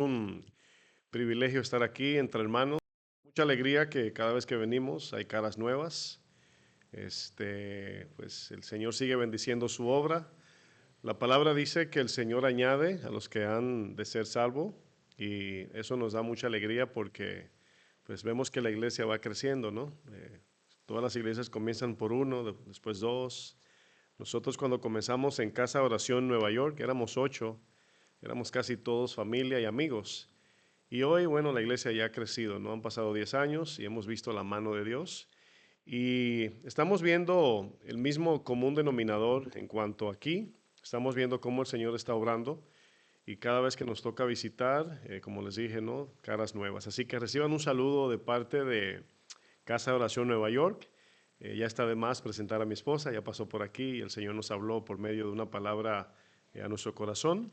Un privilegio estar aquí entre hermanos. Mucha alegría que cada vez que venimos hay caras nuevas. Pues el Señor sigue bendiciendo su obra. La palabra dice que el Señor añade a los que han de ser salvos y eso nos da mucha alegría porque pues vemos que la iglesia va creciendo, ¿no? Todas las iglesias comienzan por uno, después dos. Nosotros cuando comenzamos en Casa de Oración Nueva York éramos 8, éramos casi todos familia y amigos. Y hoy, bueno, la iglesia ya ha crecido, ¿no? Han pasado 10 años y hemos visto la mano de Dios. Y estamos viendo el mismo común denominador en cuanto aquí. Estamos viendo cómo el Señor está obrando y cada vez que nos toca visitar, como les dije, ¿no? Caras nuevas. Así que reciban un saludo de parte de Casa de Oración Nueva York. Ya está de más presentar a mi esposa, ya pasó por aquí y el Señor nos habló por medio de una palabra a nuestro corazón.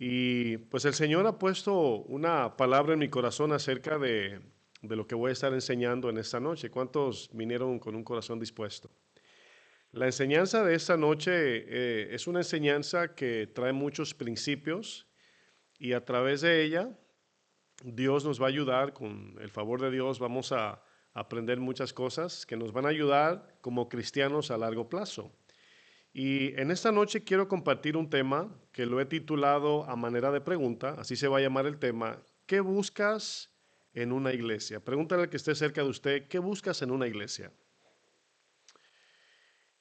Y pues el Señor ha puesto una palabra en mi corazón acerca de lo que voy a estar enseñando en esta noche. ¿Cuántos vinieron con un corazón dispuesto? La enseñanza de esta noche es una enseñanza que trae muchos principios y a través de ella Dios nos va a ayudar, con el favor de Dios vamos a aprender muchas cosas que nos van a ayudar como cristianos a largo plazo. Y en esta noche quiero compartir un tema que lo he titulado a manera de pregunta, así se va a llamar el tema, ¿qué buscas en una iglesia? Pregúntale al que esté cerca de usted, ¿qué buscas en una iglesia?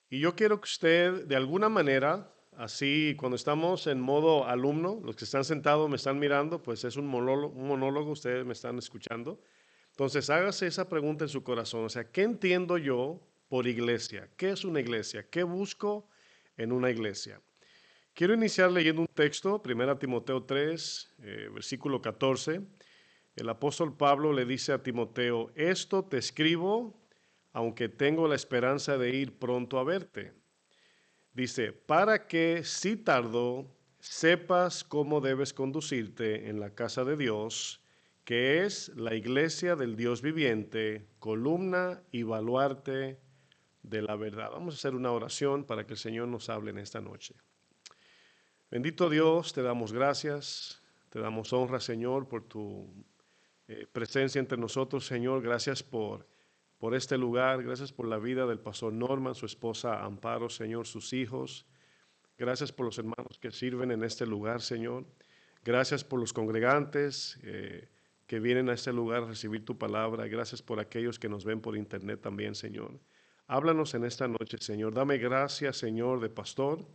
Y yo quiero que usted de alguna manera, así cuando estamos en modo alumno, los que están sentados me están mirando, pues es un monólogo, ustedes me están escuchando. Entonces hágase esa pregunta en su corazón, o sea, ¿qué entiendo yo por iglesia? ¿Qué es una iglesia? ¿Qué busco en una iglesia? Quiero iniciar leyendo un texto, 1 Timoteo 3, versículo 14. El apóstol Pablo le dice a Timoteo, esto te escribo, aunque tengo la esperanza de ir pronto a verte. Dice, para que si tardo, sepas cómo debes conducirte en la casa de Dios, que es la iglesia del Dios viviente, columna y baluarte de la verdad. Vamos a hacer una oración para que el Señor nos hable en esta noche. Bendito Dios, te damos gracias, te damos honra, Señor, por tu presencia entre nosotros, Señor. Gracias por este lugar, gracias por la vida del pastor Norman, su esposa Amparo, Señor, sus hijos. Gracias por los hermanos que sirven en este lugar, Señor. Gracias por los congregantes que vienen a este lugar a recibir tu palabra. Gracias por aquellos que nos ven por internet también, Señor. Háblanos en esta noche, Señor. Dame gracias, Señor, de pastor,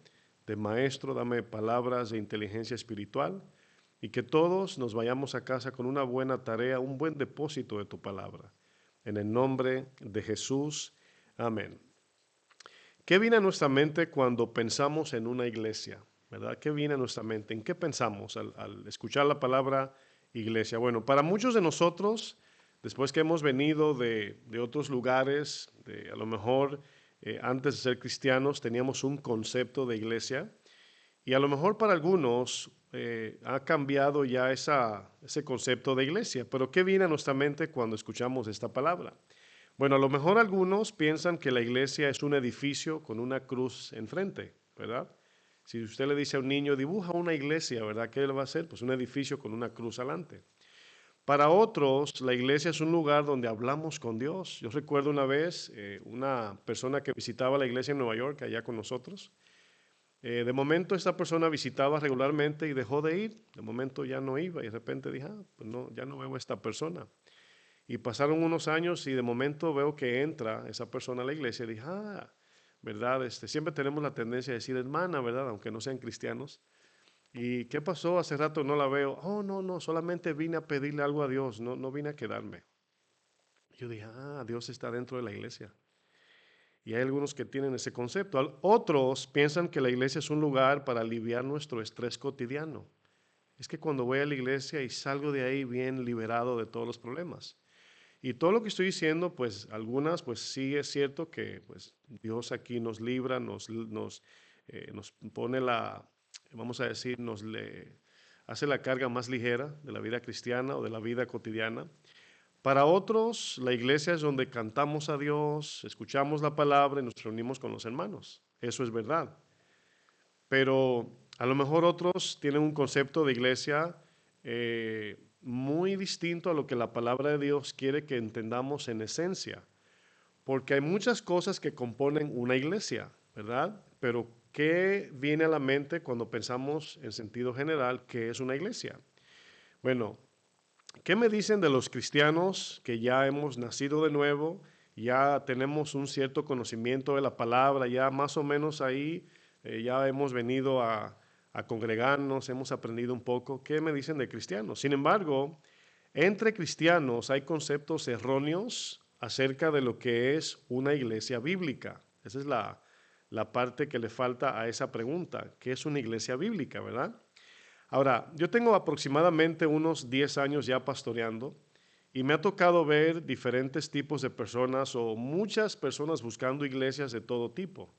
de maestro. Dame palabras de inteligencia espiritual y que todos nos vayamos a casa con una buena tarea, un buen depósito de tu palabra. En el nombre de Jesús. Amén. ¿Qué viene a nuestra mente cuando pensamos en una iglesia? ¿Verdad? ¿Qué viene a nuestra mente? ¿En qué pensamos al escuchar la palabra iglesia? Bueno, para muchos de nosotros, después que hemos venido de otros lugares, a lo mejor antes de ser cristianos teníamos un concepto de iglesia y a lo mejor para algunos ha cambiado ya ese concepto de iglesia. Pero ¿qué viene a nuestra mente cuando escuchamos esta palabra? Bueno, a lo mejor algunos piensan que la iglesia es un edificio con una cruz enfrente, ¿verdad? Si usted le dice a un niño, dibuja una iglesia, ¿verdad? ¿Qué él va a hacer? Pues un edificio con una cruz adelante. Para otros, la iglesia es un lugar donde hablamos con Dios. Yo recuerdo una vez una persona que visitaba la iglesia en Nueva York, allá con nosotros. De momento esta persona visitaba regularmente y dejó de ir. De momento ya no iba y de repente dije, pues no, ya no veo a esta persona. Y pasaron unos años y de momento veo que entra esa persona a la iglesia y dije, ¿verdad? Siempre tenemos la tendencia de decir hermana, ¿verdad? Aunque no sean cristianos. ¿Y qué pasó? Hace rato no la veo. Oh, no, no, solamente vine a pedirle algo a Dios, no, no vine a quedarme. Yo dije, Dios está dentro de la iglesia. Y hay algunos que tienen ese concepto. Otros piensan que la iglesia es un lugar para aliviar nuestro estrés cotidiano. Es que cuando voy a la iglesia y salgo de ahí bien liberado de todos los problemas. Y todo lo que estoy diciendo, pues algunas, pues sí es cierto que pues, Dios aquí nos libra, nos pone vamos a decir, nos le hace la carga más ligera de la vida cristiana o de la vida cotidiana. Para otros, la iglesia es donde cantamos a Dios, escuchamos la palabra y nos reunimos con los hermanos. Eso es verdad. Pero a lo mejor otros tienen un concepto de iglesia muy distinto a lo que la palabra de Dios quiere que entendamos en esencia. Porque hay muchas cosas que componen una iglesia, ¿verdad? Pero ¿qué viene a la mente cuando pensamos en sentido general qué es una iglesia? Bueno, ¿qué me dicen de los cristianos que ya hemos nacido de nuevo, ya tenemos un cierto conocimiento de la palabra, ya más o menos ahí, ya hemos venido a congregarnos, hemos aprendido un poco? ¿Qué me dicen de cristianos? Sin embargo, entre cristianos hay conceptos erróneos acerca de lo que es una iglesia bíblica. Esa es la parte que le falta a esa pregunta. ¿Qué es una iglesia bíblica, verdad? Ahora, yo tengo aproximadamente unos 10 años ya pastoreando y me ha tocado ver diferentes tipos de personas o muchas personas buscando iglesias de todo tipo.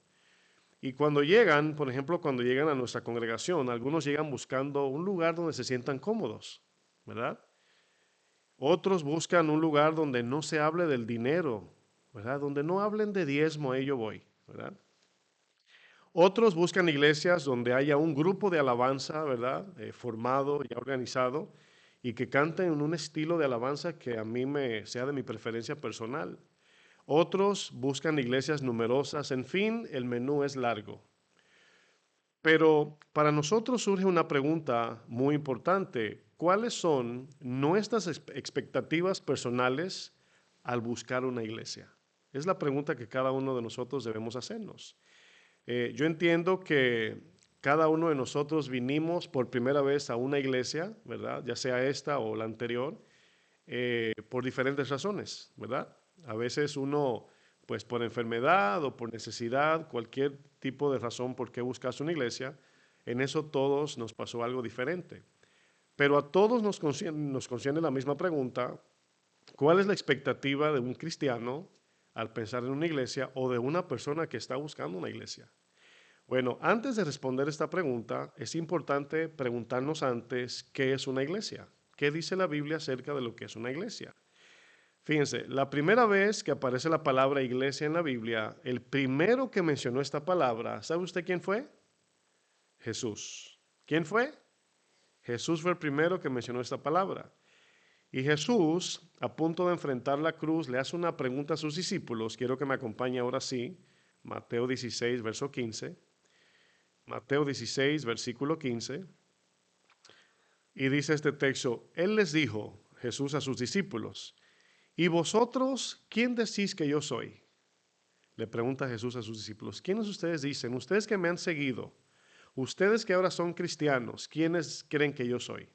Y cuando llegan, por ejemplo, cuando llegan a nuestra congregación, algunos llegan buscando un lugar donde se sientan cómodos, ¿verdad? Otros buscan un lugar donde no se hable del dinero, ¿verdad? Donde no hablen de diezmo, ahí yo voy, ¿verdad? Otros buscan iglesias donde haya un grupo de alabanza, ¿verdad? Formado y organizado y que canten en un estilo de alabanza que a mí me sea de mi preferencia personal. Otros buscan iglesias numerosas, en fin, el menú es largo. Pero para nosotros surge una pregunta muy importante. ¿Cuáles son nuestras expectativas personales al buscar una iglesia? Es la pregunta que cada uno de nosotros debemos hacernos. Yo entiendo que cada uno de nosotros vinimos por primera vez a una iglesia, ¿verdad? Ya sea esta o la anterior, por diferentes razones, ¿verdad? A veces uno, pues por enfermedad o por necesidad, cualquier tipo de razón por qué buscas una iglesia, en eso todos nos pasó algo diferente. Pero a todos nos concierne la misma pregunta: ¿cuál es la expectativa de un cristiano al pensar en una iglesia o de una persona que está buscando una iglesia? Bueno, antes de responder esta pregunta, es importante preguntarnos antes qué es una iglesia. ¿Qué dice la Biblia acerca de lo que es una iglesia? Fíjense, la primera vez que aparece la palabra iglesia en la Biblia, el primero que mencionó esta palabra, ¿sabe usted quién fue? Jesús. ¿Quién fue? Jesús fue el primero que mencionó esta palabra. Y Jesús, a punto de enfrentar la cruz, le hace una pregunta a sus discípulos. Quiero que me acompañe ahora sí. Mateo 16, verso 15. Mateo 16, versículo 15. Y dice este texto: Él les dijo, Jesús, a sus discípulos: ¿y vosotros quién decís que yo soy? Le pregunta Jesús a sus discípulos: ¿quiénes ustedes dicen? Ustedes que me han seguido, ustedes que ahora son cristianos, ¿quiénes creen que yo soy?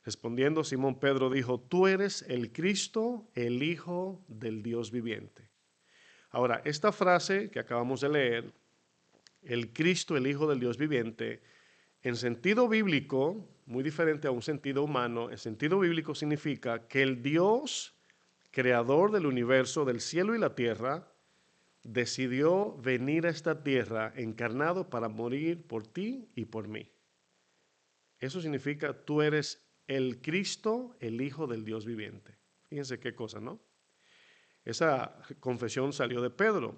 Respondiendo, Simón Pedro dijo: tú eres el Cristo, el Hijo del Dios viviente. Ahora, esta frase que acabamos de leer, el Cristo, el Hijo del Dios viviente, en sentido bíblico, muy diferente a un sentido humano, en sentido bíblico significa que el Dios, creador del universo, del cielo y la tierra, decidió venir a esta tierra encarnado para morir por ti y por mí. Eso significa: tú eres el Cristo, el Hijo del Dios viviente. Fíjense qué cosa, ¿no? Esa confesión salió de Pedro.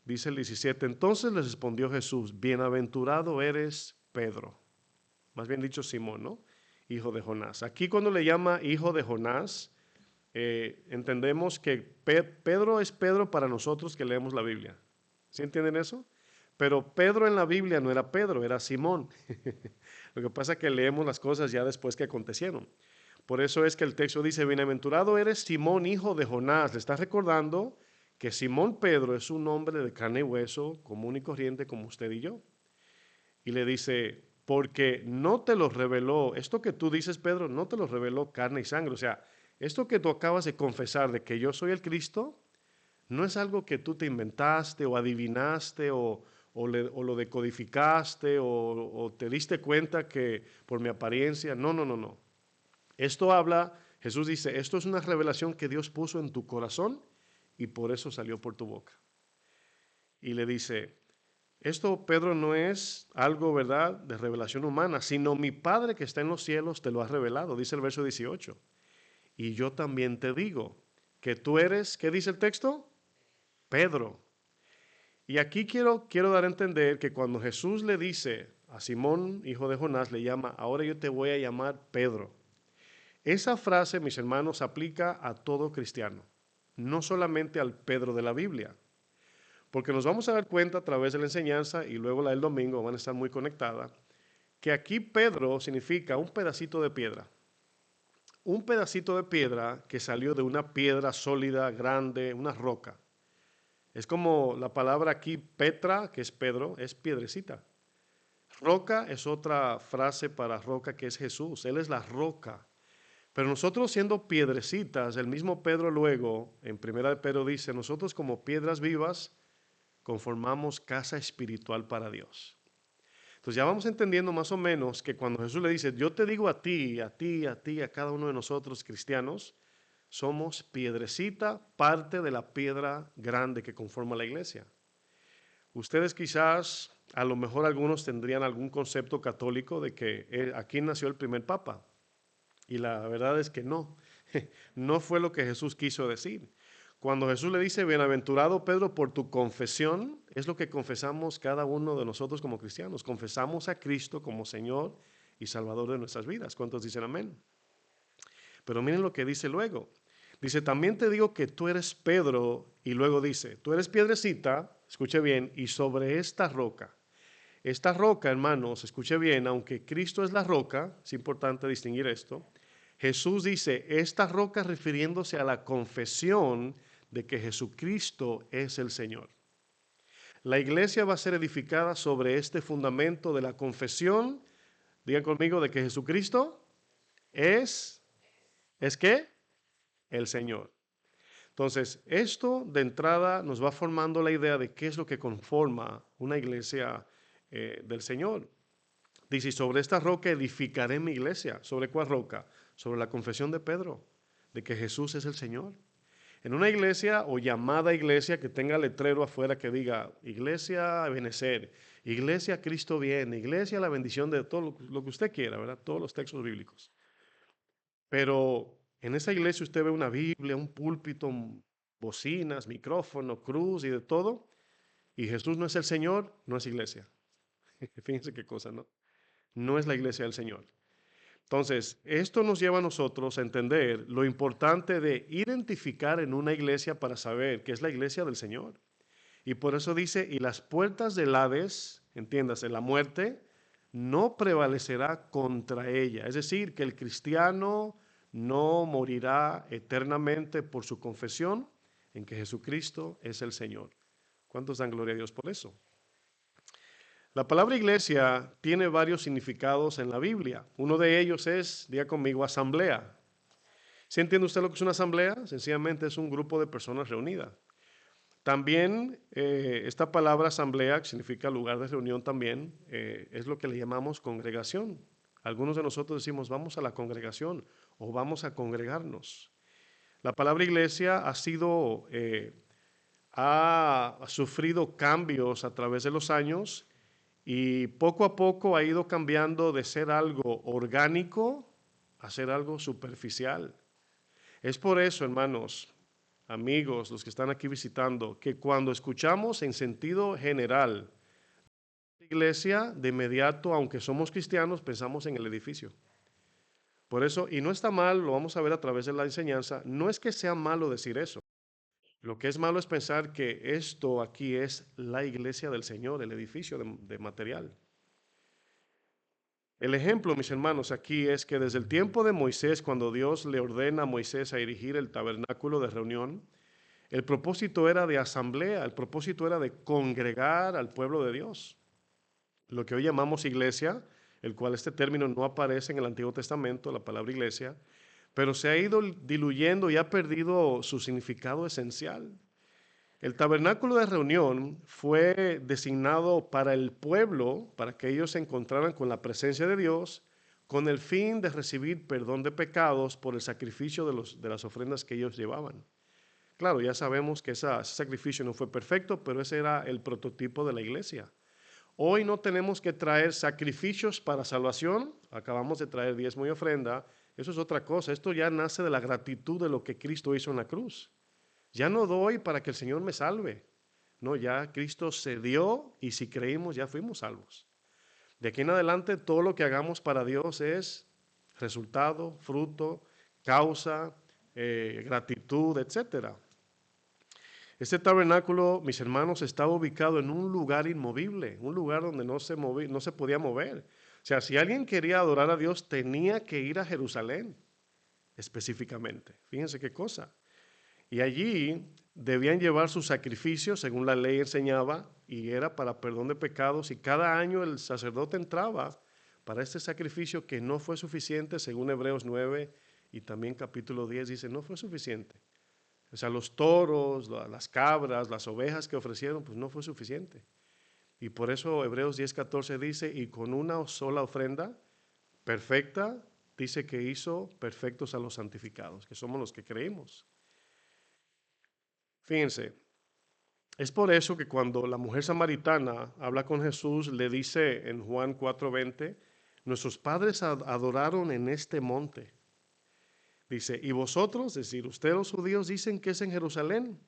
Dice el 17: entonces les respondió Jesús: bienaventurado eres Pedro. Más bien dicho, Simón, ¿no? Hijo de Jonás. Aquí cuando le llama hijo de Jonás, entendemos que Pedro es Pedro para nosotros que leemos la Biblia. ¿Sí entienden eso? Pero Pedro en la Biblia no era Pedro, era Simón. Lo que pasa es que leemos las cosas ya después que acontecieron. Por eso es que el texto dice: bienaventurado eres Simón, hijo de Jonás. Le está recordando que Simón Pedro es un hombre de carne y hueso, común y corriente como usted y yo. Y le dice: porque no te lo reveló, esto que tú dices, Pedro, no te lo reveló carne y sangre. O sea, esto que tú acabas de confesar de que yo soy el Cristo, no es algo que tú te inventaste o adivinaste o lo decodificaste o te diste cuenta que por mi apariencia. No, no, no, no. Esto habla, Jesús dice, esto es una revelación que Dios puso en tu corazón y por eso salió por tu boca. Y le dice: esto, Pedro, no es algo, ¿verdad?, de revelación humana, sino mi Padre que está en los cielos te lo ha revelado, dice el verso 18. Y yo también te digo que tú eres, ¿qué dice el texto? Pedro. Y aquí quiero dar a entender que cuando Jesús le dice a Simón, hijo de Jonás, le llama: ahora yo te voy a llamar Pedro. Esa frase, mis hermanos, aplica a todo cristiano, no solamente al Pedro de la Biblia, porque nos vamos a dar cuenta a través de la enseñanza y luego la del domingo van a estar muy conectadas, que aquí Pedro significa un pedacito de piedra que salió de una piedra sólida, grande, una roca. Es como la palabra aquí Petra, que es Pedro, es piedrecita. Roca es otra frase para roca que es Jesús, Él es la roca. Pero nosotros siendo piedrecitas, el mismo Pedro luego, en primera de Pedro dice, nosotros como piedras vivas conformamos casa espiritual para Dios. Entonces ya vamos entendiendo más o menos que cuando Jesús le dice, yo te digo a ti, a ti, a ti, a cada uno de nosotros cristianos, somos piedrecita, parte de la piedra grande que conforma la iglesia. Ustedes quizás, a lo mejor algunos tendrían algún concepto católico de que aquí nació el primer papa. Y la verdad es que no, no fue lo que Jesús quiso decir. Cuando Jesús le dice, bienaventurado Pedro por tu confesión, es lo que confesamos cada uno de nosotros como cristianos. Confesamos a Cristo como Señor y Salvador de nuestras vidas. ¿Cuántos dicen amén? Pero miren lo que dice luego. Dice, también te digo que tú eres Pedro, y luego dice, tú eres piedrecita, escuche bien, y sobre esta roca, hermanos, escuche bien, aunque Cristo es la roca, es importante distinguir esto, Jesús dice, esta roca refiriéndose a la confesión de que Jesucristo es el Señor. La iglesia va a ser edificada sobre este fundamento de la confesión, digan conmigo, de que Jesucristo ¿es qué? El Señor. Entonces, esto de entrada nos va formando la idea de qué es lo que conforma una iglesia del Señor. Dice, sobre esta roca edificaré mi iglesia. ¿Sobre cuál roca? Sobre la confesión de Pedro, de que Jesús es el Señor. En una iglesia o llamada iglesia que tenga letrero afuera que diga, iglesia Benecer, iglesia Cristo viene, iglesia la bendición de todo lo que usted quiera, ¿verdad? Todos los textos bíblicos. Pero en esa iglesia usted ve una Biblia, un púlpito, bocinas, micrófono, cruz y de todo. Y Jesús no es el Señor, no es iglesia. Fíjense qué cosa, ¿no? No es la iglesia del Señor. Entonces, esto nos lleva a nosotros a entender lo importante de identificar en una iglesia para saber que es la iglesia del Señor. Y por eso dice, y las puertas del Hades, entiéndase, la muerte, no prevalecerá contra ella. Es decir, que el cristiano no morirá eternamente por su confesión en que Jesucristo es el Señor. ¿Cuántos dan gloria a Dios por eso? La palabra iglesia tiene varios significados en la Biblia. Uno de ellos es, diga conmigo, asamblea. ¿Sí entiende usted lo que es una asamblea? Sencillamente es un grupo de personas reunidas. También esta palabra asamblea, que significa lugar de reunión también, es lo que le llamamos congregación. Algunos de nosotros decimos vamos a la congregación o vamos a congregarnos. La palabra iglesia ha sufrido cambios a través de los años y poco a poco ha ido cambiando de ser algo orgánico a ser algo superficial. Es por eso, hermanos, amigos, los que están aquí visitando, que cuando escuchamos en sentido general iglesia, de inmediato, aunque somos cristianos, pensamos en el edificio. Por eso, y no está mal, lo vamos a ver a través de la enseñanza, no es que sea malo decir eso. Lo que es malo es pensar que esto aquí es la iglesia del Señor, el edificio de material. El ejemplo, mis hermanos, aquí es que desde el tiempo de Moisés, cuando Dios le ordena a Moisés a erigir el tabernáculo de reunión, el propósito era de asamblea, el propósito era de congregar al pueblo de Dios. Lo que hoy llamamos iglesia, el cual este término no aparece en el Antiguo Testamento, la palabra iglesia, pero se ha ido diluyendo y ha perdido su significado esencial. El tabernáculo de reunión fue designado para el pueblo, para que ellos se encontraran con la presencia de Dios, con el fin de recibir perdón de pecados por el sacrificio de las ofrendas que ellos llevaban. Claro, ya sabemos que ese sacrificio no fue perfecto, pero ese era el prototipo de la iglesia. Hoy no tenemos que traer sacrificios para salvación, acabamos de traer diezmo y ofrenda, eso es otra cosa, esto ya nace de la gratitud de lo que Cristo hizo en la cruz. Ya no doy para que el Señor me salve, no, ya Cristo se dio y si creímos ya fuimos salvos. De aquí en adelante todo lo que hagamos para Dios es resultado, fruto causa, gratitud, etcétera. Este tabernáculo, mis hermanos, estaba ubicado en un lugar inmovible, un lugar donde no se podía mover. O sea, si alguien quería adorar a Dios, tenía que ir a Jerusalén específicamente. Fíjense qué cosa. Y allí debían llevar sus sacrificios, según la ley enseñaba, y era para perdón de pecados. Y cada año el sacerdote entraba para este sacrificio que no fue suficiente, según Hebreos 9 y también capítulo 10 dice, no fue suficiente. O sea, los toros, las cabras, las ovejas que ofrecieron, pues no fue suficiente. Y por eso Hebreos 10:14 dice, y con una sola ofrenda perfecta, dice que hizo perfectos a los santificados, que somos los que creímos. Fíjense, es por eso que cuando la mujer samaritana habla con Jesús, le dice en Juan 4:20, nuestros padres adoraron en este monte. Dice, y vosotros, es decir, ustedes los judíos dicen que es en Jerusalén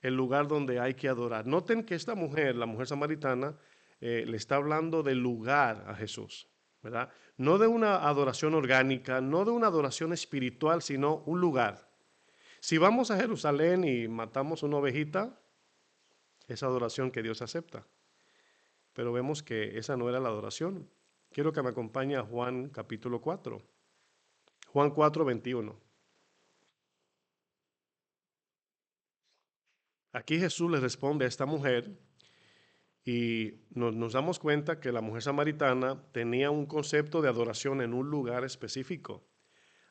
el lugar donde hay que adorar. Noten que esta mujer, la mujer samaritana, le está hablando del lugar a Jesús, ¿verdad? No de una adoración orgánica, no de una adoración espiritual, sino un lugar. Si vamos a Jerusalén y matamos una ovejita, es adoración que Dios acepta. Pero vemos que esa no era la adoración. Quiero que me acompañe a Juan capítulo 4. Juan 4:21. Aquí Jesús le responde a esta mujer y nos damos cuenta que la mujer samaritana tenía un concepto de adoración en un lugar específico.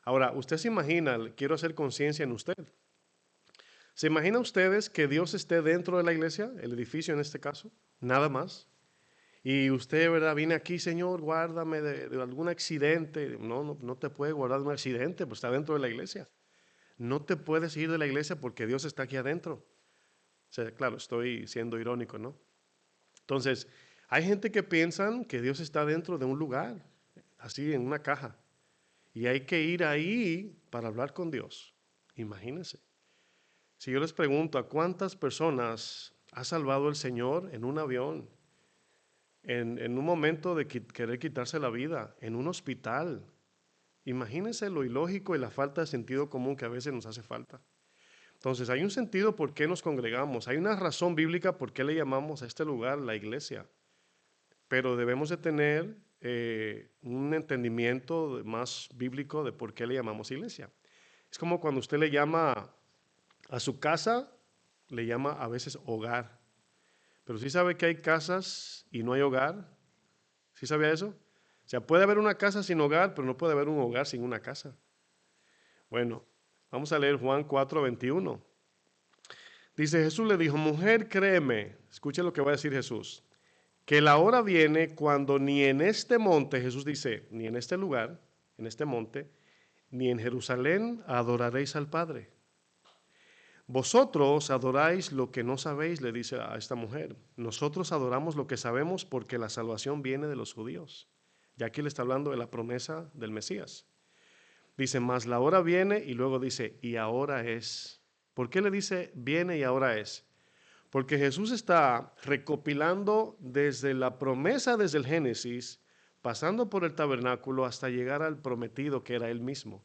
Ahora, usted se imagina, quiero hacer conciencia en usted. ¿Se imagina ustedes que Dios esté dentro de la iglesia, el edificio en este caso? Nada más. Y usted, ¿verdad? Viene aquí, Señor, guárdame de algún accidente. No te puede guardar de un accidente, pues está dentro de la iglesia. No te puedes ir de la iglesia porque Dios está aquí adentro. O sea, claro, estoy siendo irónico, ¿no? Entonces, hay gente que piensan que Dios está dentro de un lugar, así en una caja, y hay que ir ahí para hablar con Dios. Imagínense. Si yo les pregunto, ¿a cuántas personas ha salvado el Señor en un avión, en un momento de querer quitarse la vida, en un hospital? Imagínense lo ilógico y la falta de sentido común que a veces nos hace falta. Entonces, hay un sentido por qué nos congregamos, hay una razón bíblica por qué le llamamos a este lugar la iglesia. Pero debemos de tener un entendimiento más bíblico de por qué le llamamos iglesia. Es como cuando usted le llama a su casa, le llama a veces hogar. Pero sí sabe que hay casas y no hay hogar. ¿Sí sabía eso? O sea, puede haber una casa sin hogar, pero no puede haber un hogar sin una casa. Bueno, vamos a leer Juan 4:21. Dice, Jesús le dijo, mujer, créeme, escuche lo que va a decir Jesús, que la hora viene cuando ni en este monte, Jesús dice, ni en este lugar, en este monte, ni en Jerusalén adoraréis al Padre. Vosotros adoráis lo que no sabéis, le dice a esta mujer. Nosotros adoramos lo que sabemos porque la salvación viene de los judíos. Y aquí le está hablando de la promesa del Mesías. Dice, mas la hora viene y luego dice, y ahora es. ¿Por qué le dice viene y ahora es? Porque Jesús está recopilando desde la promesa, desde el Génesis, pasando por el tabernáculo hasta llegar al prometido que era Él mismo.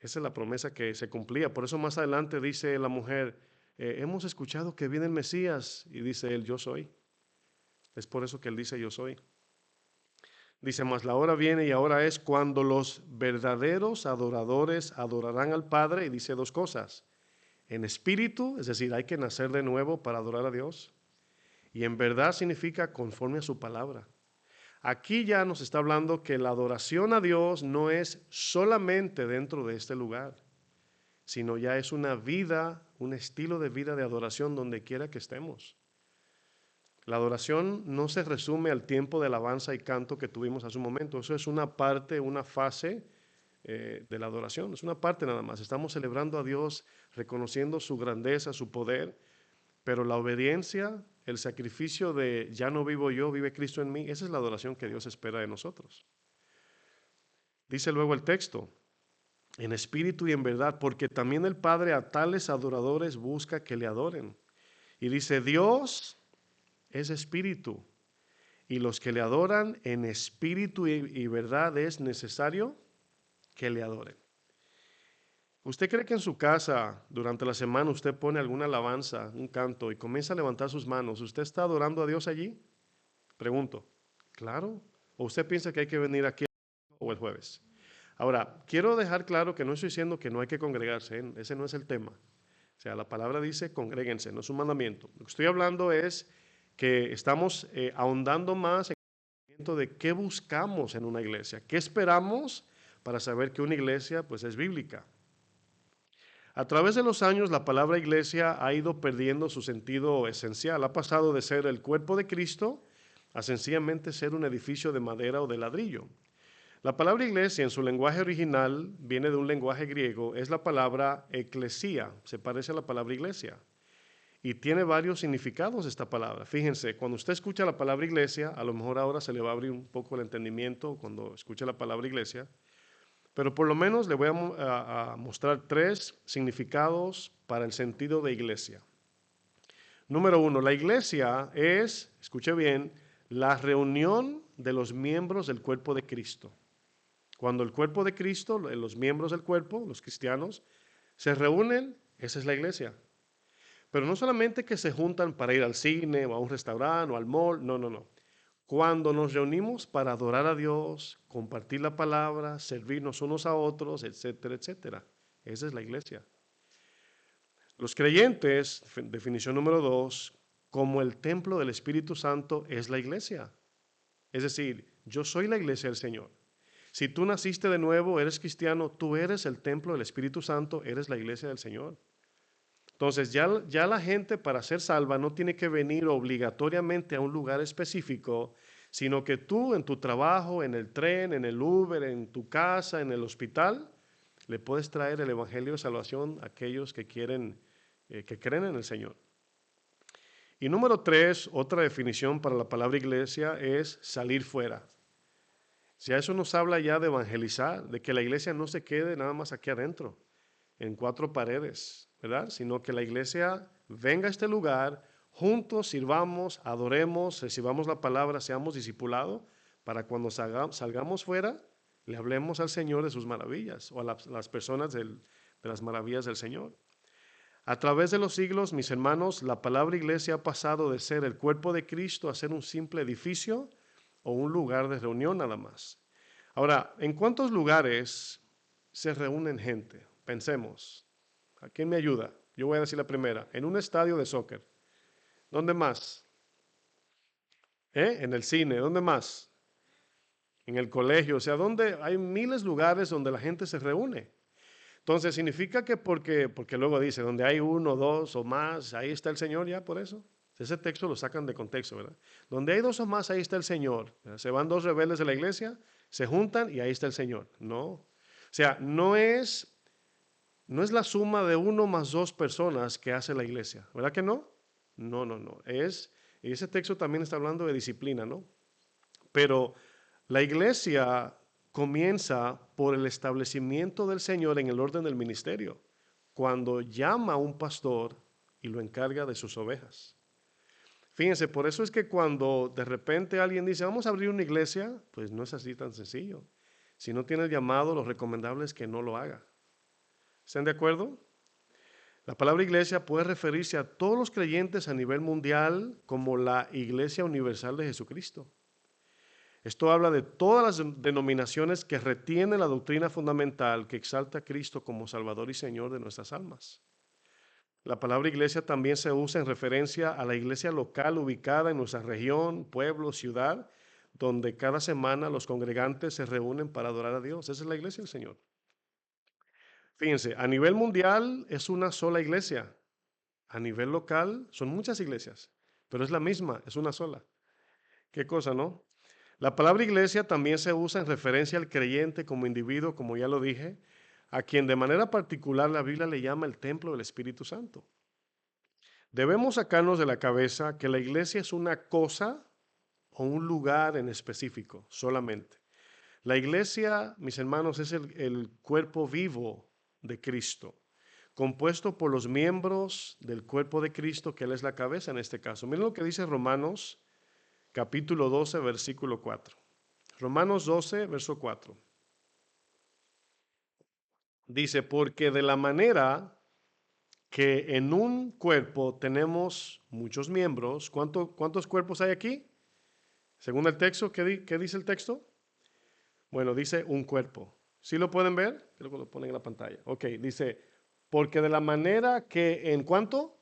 Esa es la promesa que se cumplía. Por eso más adelante dice la mujer, hemos escuchado que viene el Mesías y dice Él, yo soy. Es por eso que Él dice, yo soy. Dice, mas la hora viene y ahora es cuando los verdaderos adoradores adorarán al Padre. Y dice dos cosas. En espíritu, es decir, hay que nacer de nuevo para adorar a Dios. Y en verdad significa conforme a su palabra. Aquí ya nos está hablando que la adoración a Dios no es solamente dentro de este lugar, sino ya es una vida, un estilo de vida de adoración donde quiera que estemos. La adoración no se resume al tiempo de alabanza y canto que tuvimos hace un momento. Eso es una parte, una fase de la adoración. Es una parte nada más. Estamos celebrando a Dios, reconociendo su grandeza, su poder, pero la obediencia, el sacrificio de ya no vivo yo, vive Cristo en mí, esa es la adoración que Dios espera de nosotros. Dice luego el texto, en espíritu y en verdad, porque también el Padre a tales adoradores busca que le adoren. Y dice, Dios es espíritu, y los que le adoran en espíritu y verdad es necesario que le adoren. ¿Usted cree que en su casa, durante la semana, usted pone alguna alabanza, un canto y comienza a levantar sus manos? ¿Usted está adorando a Dios allí? Pregunto. Claro. ¿O usted piensa que hay que venir aquí o el jueves? Ahora, quiero dejar claro que no estoy diciendo que no hay que congregarse, ¿eh? Ese no es el tema. O sea, la palabra dice congréguense, no es un mandamiento. Lo que estoy hablando es que estamos ahondando más en el conocimiento de qué buscamos en una iglesia, qué esperamos para saber que una iglesia pues es bíblica. A través de los años, la palabra iglesia ha ido perdiendo su sentido esencial. Ha pasado de ser el cuerpo de Cristo a sencillamente ser un edificio de madera o de ladrillo. La palabra iglesia en su lenguaje original viene de un lenguaje griego, es la palabra eclesía, se parece a la palabra iglesia y tiene varios significados esta palabra. Fíjense, cuando usted escucha la palabra iglesia, a lo mejor ahora se le va a abrir un poco el entendimiento cuando escuche la palabra iglesia, pero por lo menos le voy a mostrar tres significados para el sentido de iglesia. Número uno, la iglesia es, escuche bien, la reunión de los miembros del cuerpo de Cristo. Cuando el cuerpo de Cristo, los miembros del cuerpo, los cristianos, se reúnen, esa es la iglesia. Pero no solamente que se juntan para ir al cine o a un restaurante o al mall, no, no, no. Cuando nos reunimos para adorar a Dios, compartir la palabra, servirnos unos a otros, etcétera, etcétera. Esa es la iglesia. Los creyentes, definición número dos, como el templo del Espíritu Santo es la iglesia. Es decir, yo soy la iglesia del Señor. Si tú naciste de nuevo, eres cristiano, tú eres el templo del Espíritu Santo, eres la iglesia del Señor. Entonces ya la gente para ser salva no tiene que venir obligatoriamente a un lugar específico, sino que tú en tu trabajo, en el tren, en el Uber, en tu casa, en el hospital, le puedes traer el evangelio de salvación a aquellos que quieren, que creen en el Señor. Y número tres, otra definición para la palabra iglesia es salir fuera. Si a eso nos habla ya de evangelizar, de que la iglesia no se quede nada más aquí adentro, en cuatro paredes, ¿verdad? Sino que la iglesia venga a este lugar, juntos sirvamos, adoremos, recibamos la palabra, seamos discipulados, para cuando salgamos fuera, le hablemos al Señor de sus maravillas o a las personas de las maravillas del Señor. A través de los siglos, mis hermanos, la palabra iglesia ha pasado de ser el cuerpo de Cristo a ser un simple edificio o un lugar de reunión nada más. Ahora, ¿en cuántos lugares se reúnen gente? Pensemos. ¿A quién me ayuda? Yo voy a decir la primera. En un estadio de soccer. ¿Dónde más? En el cine. ¿Dónde más? En el colegio. O sea, donde hay miles de lugares donde la gente se reúne. Entonces, significa que porque luego dice, donde hay uno, dos o más, ahí está el Señor ya por eso. Ese texto lo sacan de contexto, ¿verdad? Donde hay dos o más, ahí está el Señor. Se van dos rebeldes de la iglesia, se juntan y ahí está el Señor. No. O sea, no es la suma de uno más dos personas que hace la iglesia. ¿Verdad que no? No, no, no. Y ese texto también está hablando de disciplina, ¿no? Pero la iglesia comienza por el establecimiento del Señor en el orden del ministerio, cuando llama a un pastor y lo encarga de sus ovejas. Fíjense, por eso es que cuando de repente alguien dice, vamos a abrir una iglesia, pues no es así tan sencillo. Si no tiene el llamado, lo recomendable es que no lo haga. ¿Están de acuerdo? La palabra iglesia puede referirse a todos los creyentes a nivel mundial como la Iglesia Universal de Jesucristo. Esto habla de todas las denominaciones que retienen la doctrina fundamental que exalta a Cristo como Salvador y Señor de nuestras almas. La palabra iglesia también se usa en referencia a la iglesia local ubicada en nuestra región, pueblo, ciudad, donde cada semana los congregantes se reúnen para adorar a Dios. Esa es la iglesia del Señor. Fíjense, a nivel mundial es una sola iglesia. A nivel local son muchas iglesias, pero es la misma, es una sola. ¿Qué cosa, no? La palabra iglesia también se usa en referencia al creyente como individuo, como ya lo dije, a quien de manera particular la Biblia le llama el templo del Espíritu Santo. Debemos sacarnos de la cabeza que la iglesia es una cosa o un lugar en específico solamente. La iglesia, mis hermanos, es el cuerpo vivo de Cristo, compuesto por los miembros del cuerpo de Cristo, que Él es la cabeza en este caso. Miren lo que dice Romanos capítulo 12, versículo 4. Romanos 12, verso 4. Dice, porque de la manera que en un cuerpo tenemos muchos miembros, ¿cuántos cuerpos hay aquí? Según el texto, ¿qué dice el texto? Bueno, dice un cuerpo. ¿Sí lo pueden ver? Creo que lo ponen en la pantalla. Ok, dice, porque de la manera que en cuánto,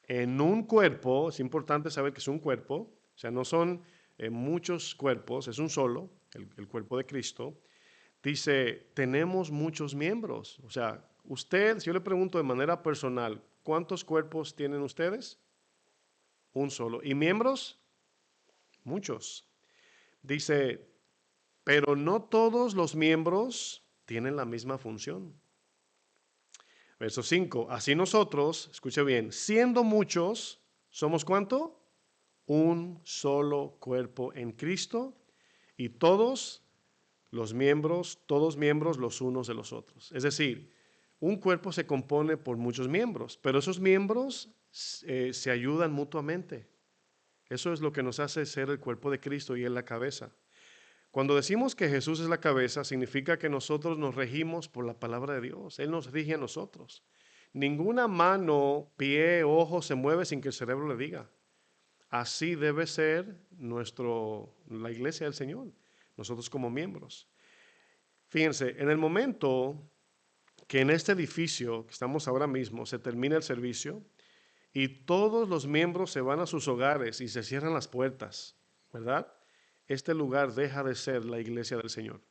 en un cuerpo, es importante saber que es un cuerpo, o sea, no son muchos cuerpos, es un solo, el cuerpo de Cristo. Dice, tenemos muchos miembros. O sea, usted, si yo le pregunto de manera personal, ¿cuántos cuerpos tienen ustedes? Un solo. ¿Y miembros? Muchos. Dice, pero no todos los miembros tienen la misma función. Verso 5. Así nosotros, escuche bien, siendo muchos, ¿somos cuánto? Un solo cuerpo en Cristo y todos miembros los unos de los otros. Es decir, un cuerpo se compone por muchos miembros, pero esos miembros se ayudan mutuamente. Eso es lo que nos hace ser el cuerpo de Cristo y Él la cabeza. Cuando decimos que Jesús es la cabeza, significa que nosotros nos regimos por la palabra de Dios. Él nos rige a nosotros. Ninguna mano, pie, ojo se mueve sin que el cerebro le diga. Así debe ser la iglesia del Señor, nosotros como miembros. Fíjense, en el momento que en este edificio que estamos ahora mismo se termina el servicio y todos los miembros se van a sus hogares y se cierran las puertas, ¿verdad? Este lugar deja de ser la iglesia del Señor.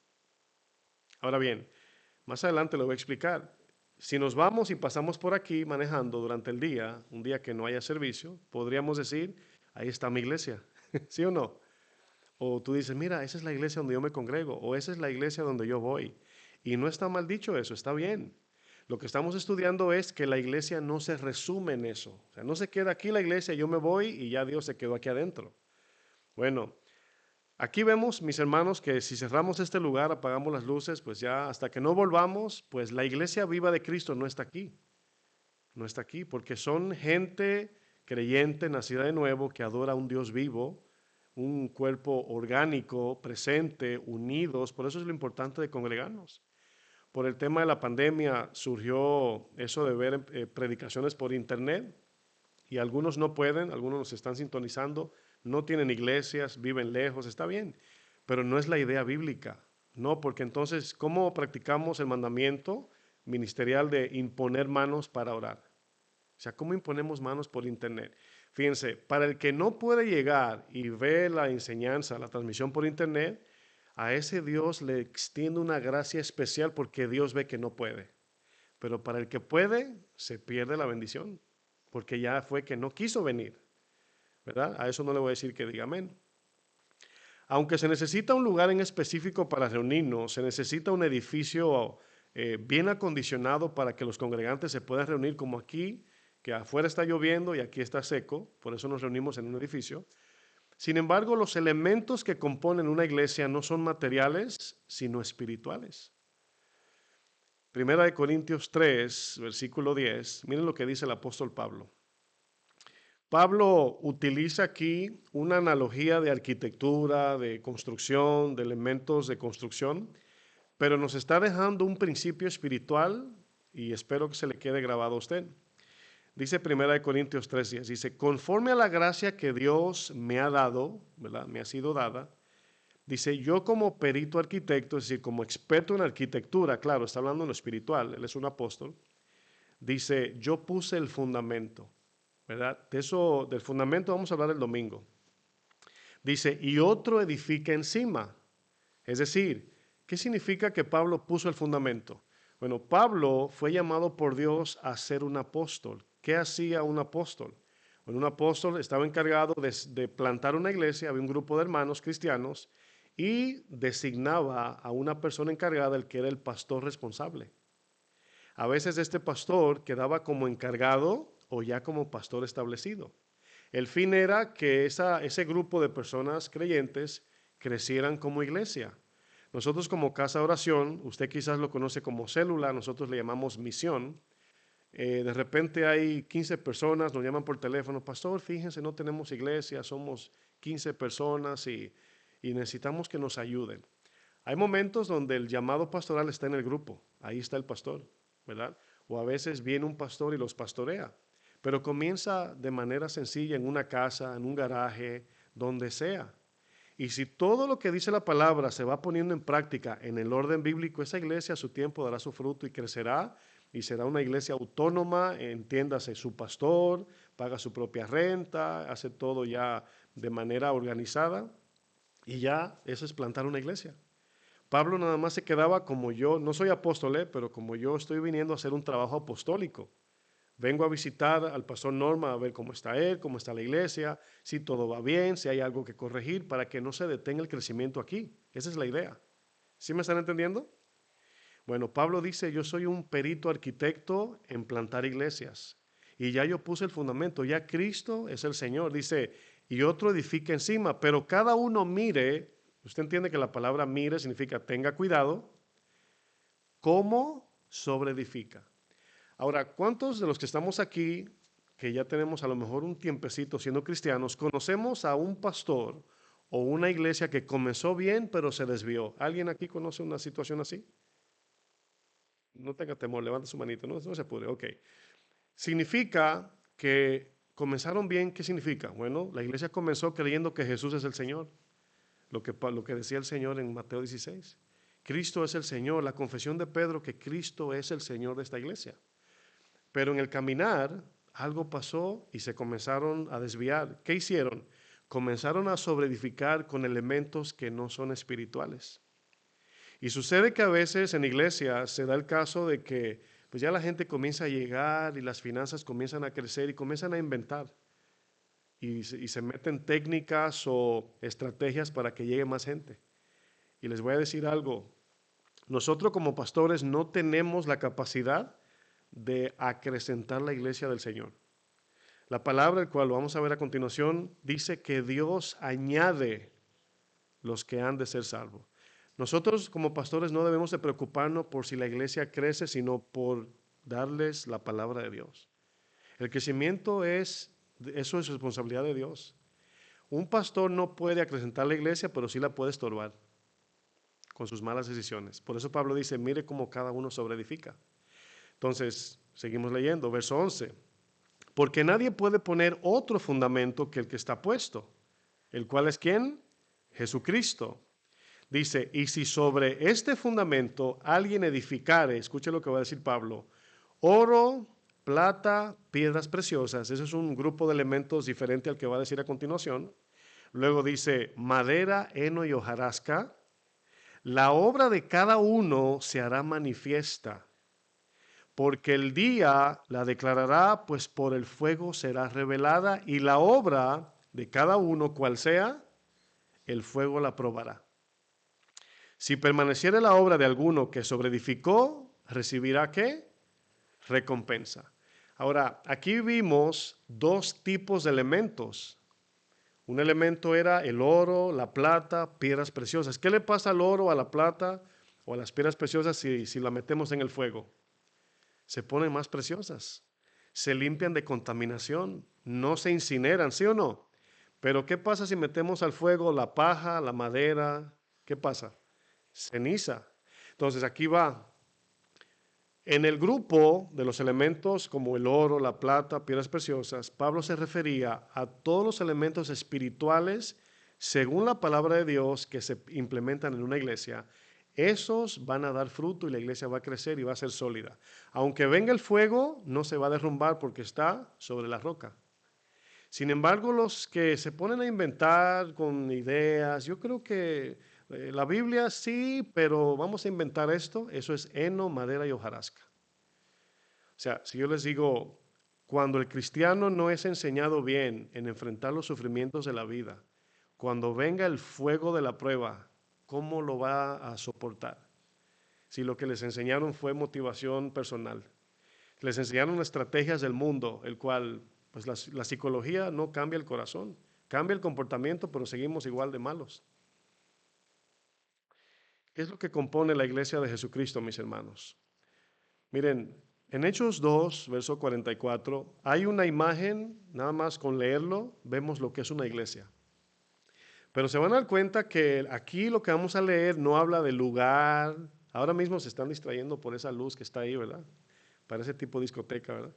Ahora bien, más adelante lo voy a explicar. Si nos vamos y pasamos por aquí manejando durante el día, un día que no haya servicio, podríamos decir, ahí está mi iglesia, ¿sí o no? O tú dices, mira, esa es la iglesia donde yo me congrego, o esa es la iglesia donde yo voy. Y no está mal dicho eso, está bien. Lo que estamos estudiando es que la iglesia no se resume en eso. O sea, no se queda aquí la iglesia, yo me voy y ya Dios se quedó aquí adentro. Bueno, aquí vemos, mis hermanos, que si cerramos este lugar, apagamos las luces, pues ya hasta que no volvamos, pues la iglesia viva de Cristo no está aquí. No está aquí, porque son gente creyente, nacida de nuevo, que adora a un Dios vivo, un cuerpo orgánico, presente, unidos. Por eso es lo importante de congregarnos. Por el tema de la pandemia surgió eso de ver predicaciones por internet y algunos no pueden, algunos nos están sintonizando, no tienen iglesias, viven lejos, está bien, pero no es la idea bíblica. No, porque entonces, ¿cómo practicamos el mandamiento ministerial de imponer manos para orar? O sea, ¿cómo imponemos manos por internet? Fíjense, para el que no puede llegar y ve la enseñanza, la transmisión por internet, a ese Dios le extiende una gracia especial porque Dios ve que no puede. Pero para el que puede, se pierde la bendición, porque ya fue que no quiso venir, ¿verdad? A eso no le voy a decir que diga amén. Aunque se necesita un lugar en específico para reunirnos, se necesita un edificio bien acondicionado para que los congregantes se puedan reunir como aquí, que afuera está lloviendo y aquí está seco, por eso nos reunimos en un edificio. Sin embargo, los elementos que componen una iglesia no son materiales, sino espirituales. Primera de Corintios 3, versículo 10, miren lo que dice el apóstol Pablo. Pablo utiliza aquí una analogía de arquitectura, de construcción, de elementos de construcción, pero nos está dejando un principio espiritual y espero que se le quede grabado a usted. Dice 1 Corintios 3:10, dice, conforme a la gracia que Dios me ha dado, ¿verdad? Me ha sido dada, dice, yo como perito arquitecto, es decir, como experto en arquitectura, claro, está hablando en lo espiritual, él es un apóstol, dice, yo puse el fundamento, ¿verdad? De eso, del fundamento vamos a hablar el domingo. Dice, y otro edifica encima. Es decir, ¿qué significa que Pablo puso el fundamento? Bueno, Pablo fue llamado por Dios a ser un apóstol. ¿Qué hacía un apóstol? Bueno, un apóstol estaba encargado de plantar una iglesia, había un grupo de hermanos cristianos y designaba a una persona encargada, el que era el pastor responsable. A veces este pastor quedaba como encargado o ya como pastor establecido. El fin era que ese grupo de personas creyentes crecieran como iglesia. Nosotros como casa de oración, usted quizás lo conoce como célula, nosotros le llamamos misión. De repente hay 15 personas, nos llaman por teléfono, pastor, fíjense, no tenemos iglesia, somos 15 personas y necesitamos que nos ayuden. Hay momentos donde el llamado pastoral está en el grupo, ahí está el pastor, ¿verdad? O a veces viene un pastor y los pastorea, pero comienza de manera sencilla en una casa, en un garaje, donde sea. Y si todo lo que dice la palabra se va poniendo en práctica en el orden bíblico, esa iglesia a su tiempo dará su fruto y crecerá y será una iglesia autónoma, entiéndase, su pastor paga su propia renta, hace todo ya de manera organizada y ya eso es plantar una iglesia. Pablo nada más se quedaba como yo, no soy apóstol, pero como yo estoy viniendo a hacer un trabajo apostólico. Vengo a visitar al pastor Norma a ver cómo está él, cómo está la iglesia, si todo va bien, si hay algo que corregir, para que no se detenga el crecimiento aquí. Esa es la idea. ¿Sí me están entendiendo? Bueno, Pablo dice, yo soy un perito arquitecto en plantar iglesias. Y ya yo puse el fundamento, ya Cristo es el Señor. Dice, y otro edifica encima, pero cada uno mire, usted entiende que la palabra mire significa tenga cuidado, cómo sobreedifica. Ahora, ¿cuántos de los que estamos aquí, que ya tenemos a lo mejor un tiempecito siendo cristianos, conocemos a un pastor o una iglesia que comenzó bien pero se desvió? ¿Alguien aquí conoce una situación así? No tenga temor, levante su manito, no se apure, ok. Significa que comenzaron bien, ¿qué significa? Bueno, la iglesia comenzó creyendo que Jesús es el Señor, lo que decía el Señor en Mateo 16. Cristo es el Señor, la confesión de Pedro que Cristo es el Señor de esta iglesia. Pero en el caminar algo pasó y se comenzaron a desviar. ¿Qué hicieron? Comenzaron a sobreedificar con elementos que no son espirituales. Y sucede que a veces en iglesia se da el caso de que pues ya la gente comienza a llegar y las finanzas comienzan a crecer y comienzan a inventar. Y se meten técnicas o estrategias para que llegue más gente. Y les voy a decir algo, nosotros como pastores no tenemos la capacidad de acrecentar la iglesia del Señor. La palabra, el cual lo vamos a ver a continuación, dice que Dios añade los que han de ser salvos. Nosotros como pastores no debemos de preocuparnos por si la iglesia crece, sino por darles la palabra de Dios. El crecimiento eso es responsabilidad de Dios. Un pastor no puede acrecentar la iglesia, pero sí la puede estorbar con sus malas decisiones. Por eso Pablo dice, mire cómo cada uno sobreedifica. Entonces, seguimos leyendo, verso 11. Porque nadie puede poner otro fundamento que el que está puesto, el cual es ¿quién? Jesucristo. Dice, y si sobre este fundamento alguien edificare, escuche lo que va a decir Pablo, oro, plata, piedras preciosas, ese es un grupo de elementos diferente al que va a decir a continuación. Luego dice, madera, heno y hojarasca, la obra de cada uno se hará manifiesta, porque el día la declarará, pues por el fuego será revelada, y la obra de cada uno, cual sea, el fuego la probará. Si permaneciere la obra de alguno que sobreedificó, recibirá ¿qué? Recompensa. Ahora, aquí vimos dos tipos de elementos. Un elemento era el oro, la plata, piedras preciosas. ¿Qué le pasa al oro, a la plata o a las piedras preciosas si la metemos en el fuego? Se ponen más preciosas, se limpian de contaminación, no se incineran, ¿sí o no? Pero ¿qué pasa si metemos al fuego la paja, la madera? ¿Qué pasa? Ceniza. Entonces aquí va. En el grupo de los elementos como el oro, la plata, piedras preciosas, Pablo se refería a todos los elementos espirituales según la palabra de Dios que se implementan en una iglesia. Esos van a dar fruto y la iglesia va a crecer y va a ser sólida. Aunque venga el fuego, no se va a derrumbar porque está sobre la roca. Sin embargo, los que se ponen a inventar con ideas, yo creo que la Biblia sí, pero vamos a inventar esto, eso es heno, madera y hojarasca. O sea, si yo les digo, cuando el cristiano no es enseñado bien en enfrentar los sufrimientos de la vida, cuando venga el fuego de la prueba, ¿cómo lo va a soportar? Si lo que les enseñaron fue motivación personal, les enseñaron estrategias del mundo, el cual, pues la psicología no cambia el corazón, cambia el comportamiento, pero seguimos igual de malos. ¿Qué es lo que compone la iglesia de Jesucristo, mis hermanos? Miren, en Hechos 2, verso 44, hay una imagen, nada más con leerlo, vemos lo que es una iglesia. Pero se van a dar cuenta que aquí lo que vamos a leer no habla de lugar. Ahora mismo se están distrayendo por esa luz que está ahí, ¿verdad? Parece tipo discoteca, ¿verdad?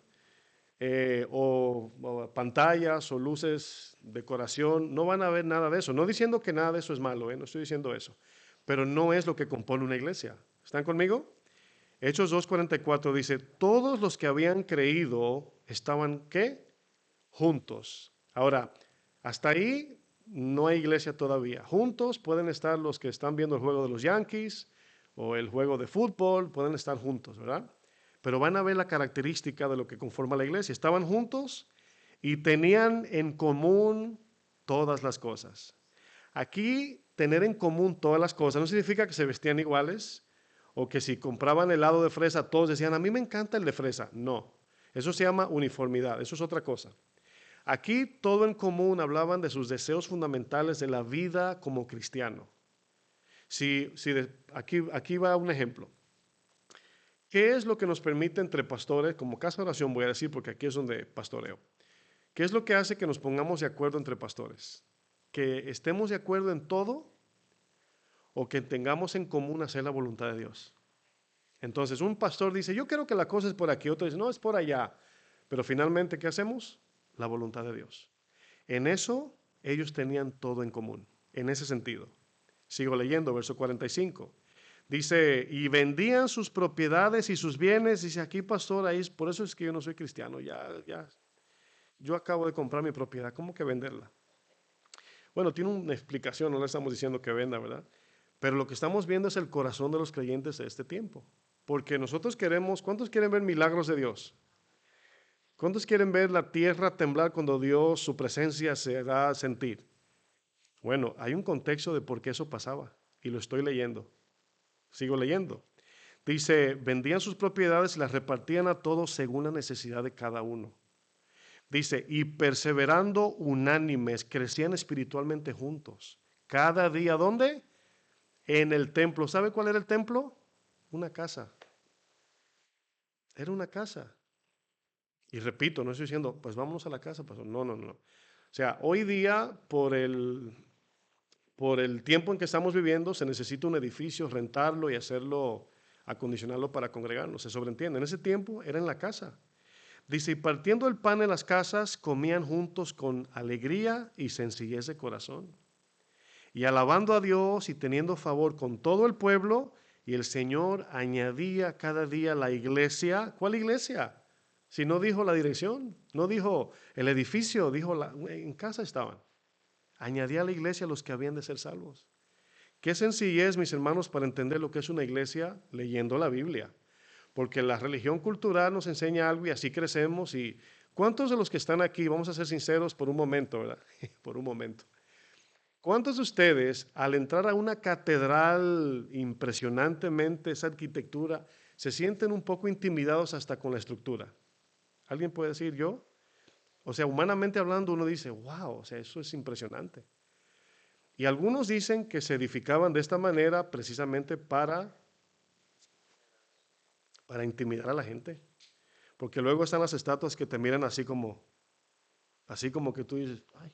O pantallas o luces, decoración, no van a ver nada de eso. No diciendo que nada de eso es malo, no estoy diciendo eso, pero no es lo que compone una iglesia. ¿Están conmigo? Hechos 2:44 dice, todos los que habían creído estaban, ¿qué? Juntos. Ahora, hasta ahí no hay iglesia todavía. Juntos pueden estar los que están viendo el juego de los Yankees o el juego de fútbol, pueden estar juntos, ¿verdad? Pero van a ver la característica de lo que conforma la iglesia. Estaban juntos y tenían en común todas las cosas. Aquí, tener en común todas las cosas no significa que se vestían iguales o que si compraban helado de fresa todos decían, a mí me encanta el de fresa. No, eso se llama uniformidad, eso es otra cosa. Aquí todo en común hablaban de sus deseos fundamentales de la vida como cristiano. Aquí va un ejemplo. ¿Qué es lo que nos permite entre pastores, como casa de oración voy a decir, porque aquí es donde pastoreo? ¿Qué es lo que hace que nos pongamos de acuerdo entre pastores? ¿Que estemos de acuerdo en todo o que tengamos en común hacer la voluntad de Dios? Entonces, un pastor dice, yo creo que la cosa es por aquí, otro dice, no, es por allá. Pero finalmente, ¿qué hacemos? La voluntad de Dios. En eso, ellos tenían todo en común, en ese sentido. Sigo leyendo, verso 45. Dice, y vendían sus propiedades y sus bienes. Dice aquí, pastor, ahí, por eso es que yo no soy cristiano. Yo acabo de comprar mi propiedad. ¿Cómo que venderla? Bueno, tiene una explicación, no le estamos diciendo que venda, ¿verdad? Pero lo que estamos viendo es el corazón de los creyentes de este tiempo. Porque nosotros queremos, ¿cuántos quieren ver milagros de Dios? ¿Cuántos quieren ver la tierra temblar cuando Dios, su presencia se da a sentir? Bueno, hay un contexto de por qué eso pasaba y lo estoy leyendo. Sigo leyendo. Dice, vendían sus propiedades y las repartían a todos según la necesidad de cada uno. Dice, y perseverando unánimes, crecían espiritualmente juntos. Cada día, ¿dónde? En el templo. ¿Sabe cuál era el templo? Una casa. Era una casa. Y repito, no estoy diciendo, pues vámonos a la casa, pastor. No, no, no. O sea, hoy día, por el tiempo en que estamos viviendo, se necesita un edificio, rentarlo y hacerlo, acondicionarlo para congregarnos. Se sobreentiende. En ese tiempo era en la casa. Dice, y partiendo el pan en las casas, comían juntos con alegría y sencillez de corazón. Y alabando a Dios y teniendo favor con todo el pueblo, y el Señor añadía cada día la iglesia. ¿Cuál iglesia? Si no dijo la dirección, no dijo el edificio, dijo en casa estaban. Añadía a la iglesia a los que habían de ser salvos. Qué sencillez, mis hermanos, para entender lo que es una iglesia leyendo la Biblia. Porque la religión cultural nos enseña algo y así crecemos. ¿Y cuántos de los que están aquí, vamos a ser sinceros por un momento, ¿verdad? Por un momento. ¿Cuántos de ustedes, al entrar a una catedral impresionantemente, esa arquitectura, se sienten un poco intimidados hasta con la estructura? ¿Alguien puede decir yo? O sea, humanamente hablando, uno dice, wow, o sea, eso es impresionante. Y algunos dicen que se edificaban de esta manera precisamente para intimidar a la gente. Porque luego están las estatuas que te miran así como que tú dices, ay,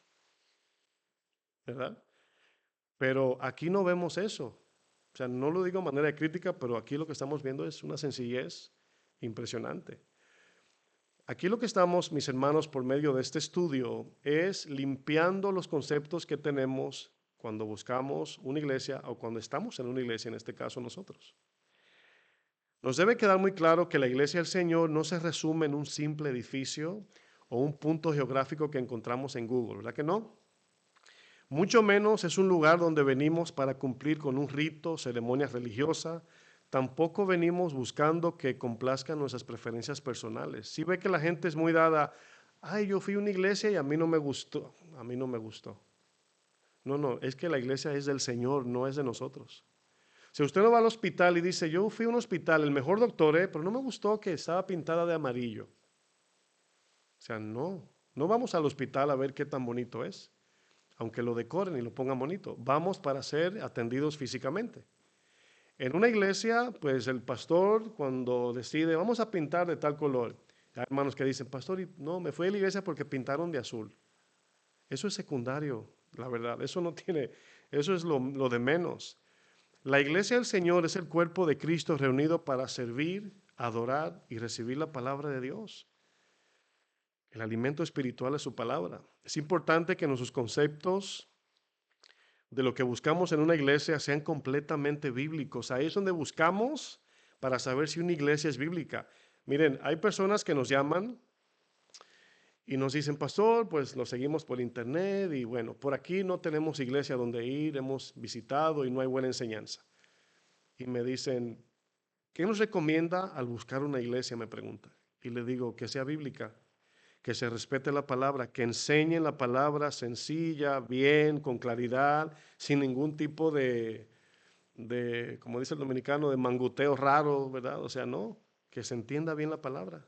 ¿verdad? Pero aquí no vemos eso. O sea, no lo digo de manera crítica, pero aquí lo que estamos viendo es una sencillez impresionante. Aquí lo que estamos, mis hermanos, por medio de este estudio, es limpiando los conceptos que tenemos cuando buscamos una iglesia o cuando estamos en una iglesia, en este caso nosotros. Nos debe quedar muy claro que la iglesia del Señor no se resume en un simple edificio o un punto geográfico que encontramos en Google, ¿verdad que no? Mucho menos es un lugar donde venimos para cumplir con un rito, ceremonia religiosa. Tampoco venimos buscando que complazcan nuestras preferencias personales. Si ve que la gente es muy dada, ay, yo fui a una iglesia y a mí no me gustó, a mí no me gustó. No, no, es que la iglesia es del Señor, no es de nosotros. Si usted no va al hospital y dice, yo fui a un hospital, el mejor doctor, pero no me gustó que estaba pintada de amarillo. O sea, no vamos al hospital a ver qué tan bonito es, aunque lo decoren y lo pongan bonito. Vamos para ser atendidos físicamente. En una iglesia, pues el pastor cuando decide, vamos a pintar de tal color, hay hermanos que dicen, pastor, no, me fui a la iglesia porque pintaron de azul. Eso es secundario. la verdad. Eso no tiene, eso es lo de menos. La iglesia del Señor es el cuerpo de Cristo reunido para servir, adorar y recibir la palabra de Dios. El alimento espiritual es su palabra. Es importante que nuestros conceptos de lo que buscamos en una iglesia sean completamente bíblicos. Ahí es donde buscamos para saber si una iglesia es bíblica. Miren, hay personas que nos llaman y nos dicen, pastor, pues lo seguimos por internet y bueno, por aquí no tenemos iglesia donde ir, hemos visitado y no hay buena enseñanza. Y me dicen, ¿qué nos recomienda al buscar una iglesia? Me pregunta. Y le digo, que sea bíblica, que se respete la palabra, que enseñen la palabra sencilla, bien, con claridad, sin ningún tipo como dice el dominicano, de manguteo raro, ¿verdad? O sea, no, que se entienda bien la palabra.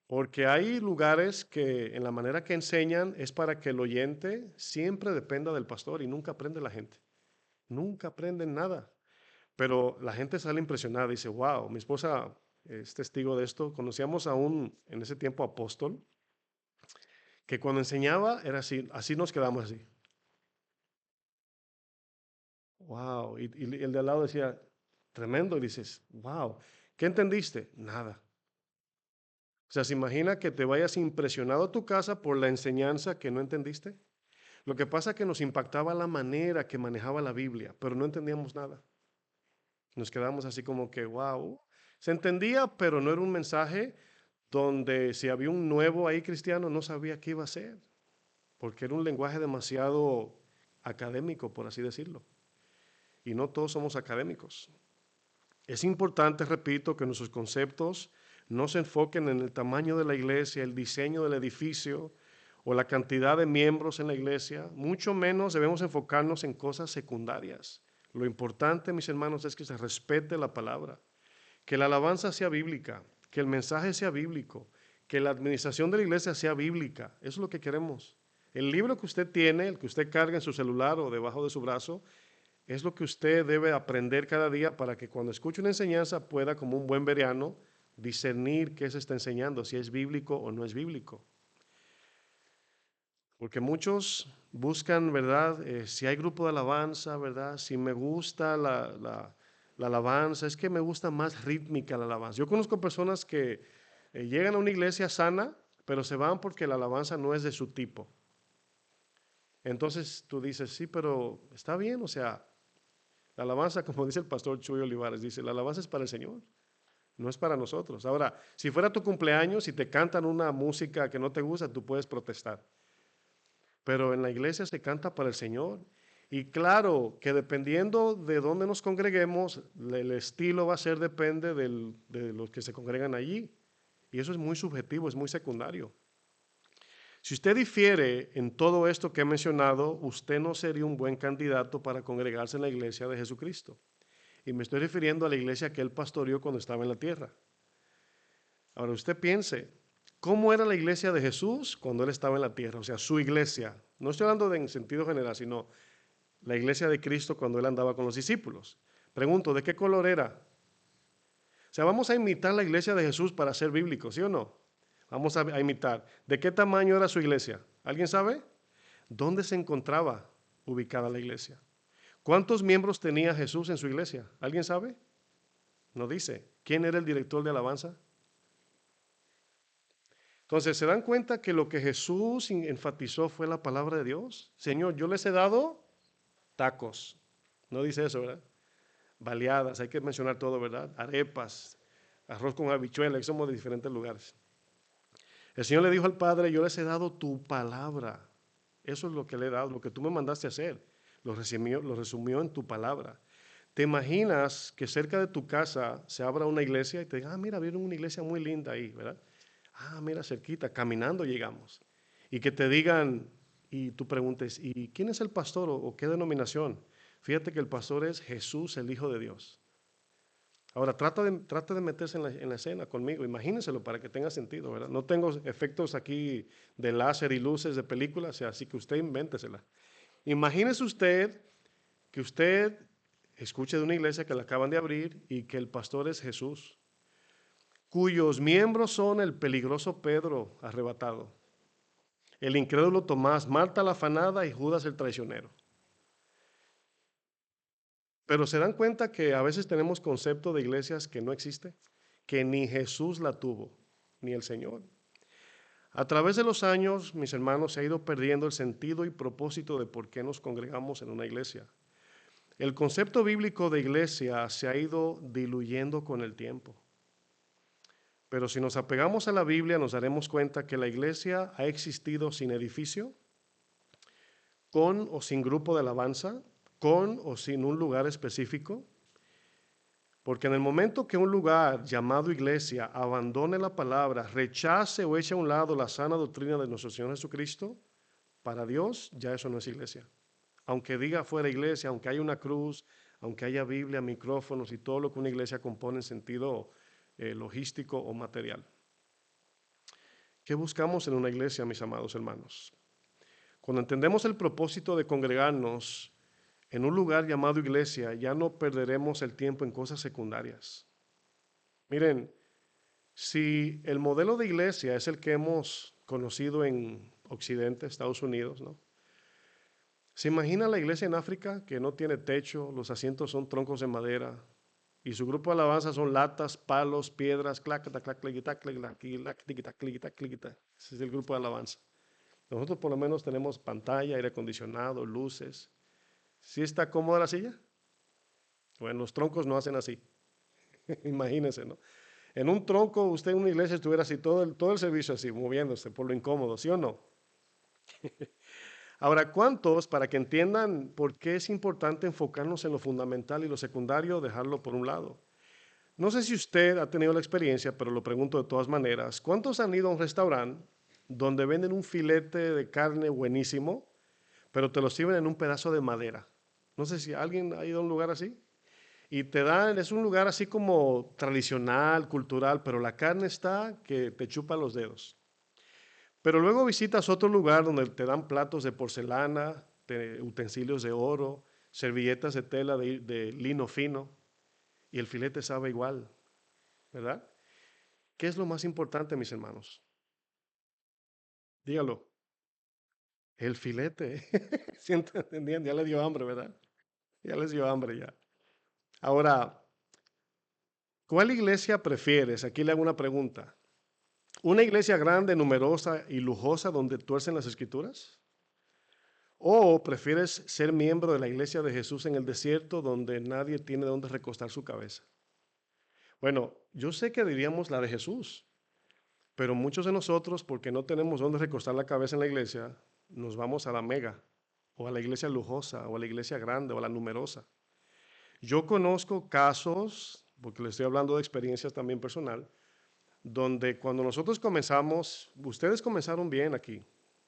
Porque hay lugares que en la manera que enseñan es para que el oyente siempre dependa del pastor y nunca aprende la gente. Nunca aprenden nada. Pero la gente sale impresionada y dice, wow, mi esposa es testigo de esto. Conocíamos a en ese tiempo, apóstol, que cuando enseñaba era así, así nos quedamos así. Wow. Y el de al lado decía, tremendo. Y dices, wow, ¿qué entendiste? Nada. O sea, ¿se imagina que te vayas impresionado a tu casa por la enseñanza que no entendiste? Lo que pasa es que nos impactaba la manera que manejaba la Biblia, pero no entendíamos nada. Nos quedamos así como que, wow. Se entendía, pero no era un mensaje donde si había un nuevo ahí cristiano no sabía qué iba a hacer, porque era un lenguaje demasiado académico, por así decirlo. Y no todos somos académicos. Es importante, repito, que nuestros conceptos no se enfoquen en el tamaño de la iglesia, el diseño del edificio o la cantidad de miembros en la iglesia. Mucho menos debemos enfocarnos en cosas secundarias. Lo importante, mis hermanos, es que se respete la palabra, que la alabanza sea bíblica, que el mensaje sea bíblico, que la administración de la iglesia sea bíblica. Eso es lo que queremos. El libro que usted tiene, el que usted carga en su celular o debajo de su brazo, es lo que usted debe aprender cada día para que cuando escuche una enseñanza pueda, como un buen bereano, discernir qué se está enseñando, si es bíblico o no es bíblico. Porque muchos buscan, ¿verdad? Si hay grupo de alabanza, ¿verdad? Si me gusta la alabanza, es que me gusta más rítmica la alabanza. Yo conozco personas que llegan a una iglesia sana, pero se van porque la alabanza no es de su tipo. Entonces tú dices, sí, pero está bien, o sea, la alabanza, como dice el pastor Chuy Olivares, dice, la alabanza es para el Señor, no es para nosotros. Ahora, si fuera tu cumpleaños y te cantan una música que no te gusta, tú puedes protestar. Pero en la iglesia se canta para el Señor. Y claro que dependiendo de dónde nos congreguemos, el estilo va a ser depende de los que se congregan allí. Y eso es muy subjetivo, es muy secundario. Si usted difiere en todo esto que he mencionado, usted no sería un buen candidato para congregarse en la iglesia de Jesucristo. Y me estoy refiriendo a la iglesia que él pastoreó cuando estaba en la tierra. Ahora usted piense, ¿cómo era la iglesia de Jesús cuando él estaba en la tierra? O sea, su iglesia. No estoy hablando en sentido general, sino la iglesia de Cristo cuando él andaba con los discípulos. Pregunto, ¿de qué color era? O sea, vamos a imitar la iglesia de Jesús para ser bíblicos, ¿sí o no? Vamos a imitar. ¿De qué tamaño era su iglesia? ¿Alguien sabe? ¿Dónde se encontraba ubicada la iglesia? ¿Cuántos miembros tenía Jesús en su iglesia? ¿Alguien sabe? No dice. ¿Quién era el director de alabanza? Entonces, ¿se dan cuenta que lo que Jesús enfatizó fue la palabra de Dios? Señor, yo les he dado tacos. No dice eso, ¿verdad? Baleadas, hay que mencionar todo, ¿verdad? Arepas, arroz con habichuelas, que somos de diferentes lugares. El Señor le dijo al Padre, yo les he dado tu palabra. Eso es lo que le he dado, lo que tú me mandaste a hacer. Lo resumió en tu palabra. ¿Te imaginas que cerca de tu casa se abra una iglesia y te digan, ah, mira, vieron una iglesia muy linda ahí, ¿verdad? Ah, mira, cerquita, caminando llegamos. Y que te digan, y tú preguntes, ¿y quién es el pastor o qué denominación? Fíjate que el pastor es Jesús, el Hijo de Dios. Ahora, trata de meterse en la escena conmigo, imagínenselo para que tenga sentido, ¿verdad? No tengo efectos aquí de láser y luces de películas, así que usted invéntesela. Imagínese usted que usted escuche de una iglesia que la acaban de abrir y que el pastor es Jesús, cuyos miembros son el peligroso Pedro arrebatado, el incrédulo Tomás, Marta la afanada y Judas el traicionero. Pero se dan cuenta que a veces tenemos concepto de iglesias que no existe, que ni Jesús la tuvo, ni el Señor. A través de los años, mis hermanos, se ha ido perdiendo el sentido y propósito de por qué nos congregamos en una iglesia. El concepto bíblico de iglesia se ha ido diluyendo con el tiempo. Pero si nos apegamos a la Biblia, nos daremos cuenta que la iglesia ha existido sin edificio, con o sin grupo de alabanza, con o sin un lugar específico, porque en el momento que un lugar llamado iglesia abandone la palabra, rechace o eche a un lado la sana doctrina de nuestro Señor Jesucristo, para Dios ya eso no es iglesia. Aunque diga fuera iglesia, aunque haya una cruz, aunque haya Biblia, micrófonos y todo lo que una iglesia compone en sentido logístico o material. ¿Qué buscamos en una iglesia, mis amados hermanos? Cuando entendemos el propósito de congregarnos en un lugar llamado iglesia, ya no perderemos el tiempo en cosas secundarias. Miren, si el modelo de iglesia es el que hemos conocido en Occidente, Estados Unidos, ¿no? ¿Se imagina la iglesia en África que no tiene techo, los asientos son troncos de madera y su grupo de alabanza son latas, palos, piedras, clacata, clacata, clacata? Ese es el grupo de alabanza. Nosotros por lo menos tenemos pantalla, aire acondicionado, luces. ¿Sí está cómoda la silla? Bueno, los troncos no hacen así. Imagínense, ¿no? En un tronco, usted en una iglesia estuviera así, todo el servicio así, moviéndose por lo incómodo, ¿sí o no? Ahora, ¿cuántos, para que entiendan por qué es importante enfocarnos en lo fundamental y lo secundario, dejarlo por un lado? No sé si usted ha tenido la experiencia, pero lo pregunto de todas maneras. ¿Cuántos han ido a un restaurante donde venden un filete de carne buenísimo, pero te lo sirven en un pedazo de madera? No sé si alguien ha ido a un lugar así. Y te dan, es un lugar así como tradicional, cultural, pero la carne está que te chupa los dedos. Pero luego visitas otro lugar donde te dan platos de porcelana, de utensilios de oro, servilletas de tela de lino fino, y el filete sabe igual, ¿verdad? ¿Qué es lo más importante, mis hermanos? Dígalo. El filete. ¿Sí entendían? Ya le dio hambre, ¿verdad? Ya les dio hambre ya. Ahora, ¿cuál iglesia prefieres? Aquí le hago una pregunta. ¿Una iglesia grande, numerosa y lujosa donde tuercen las escrituras? ¿O prefieres ser miembro de la iglesia de Jesús en el desierto donde nadie tiene dónde recostar su cabeza? Bueno, yo sé que diríamos la de Jesús, pero muchos de nosotros, porque no tenemos dónde recostar la cabeza en la iglesia, nos vamos a la mega, o a la iglesia lujosa, o a la iglesia grande, o a la numerosa. Yo conozco casos, porque le estoy hablando de experiencias también personal, donde cuando nosotros comenzamos, ustedes comenzaron bien aquí.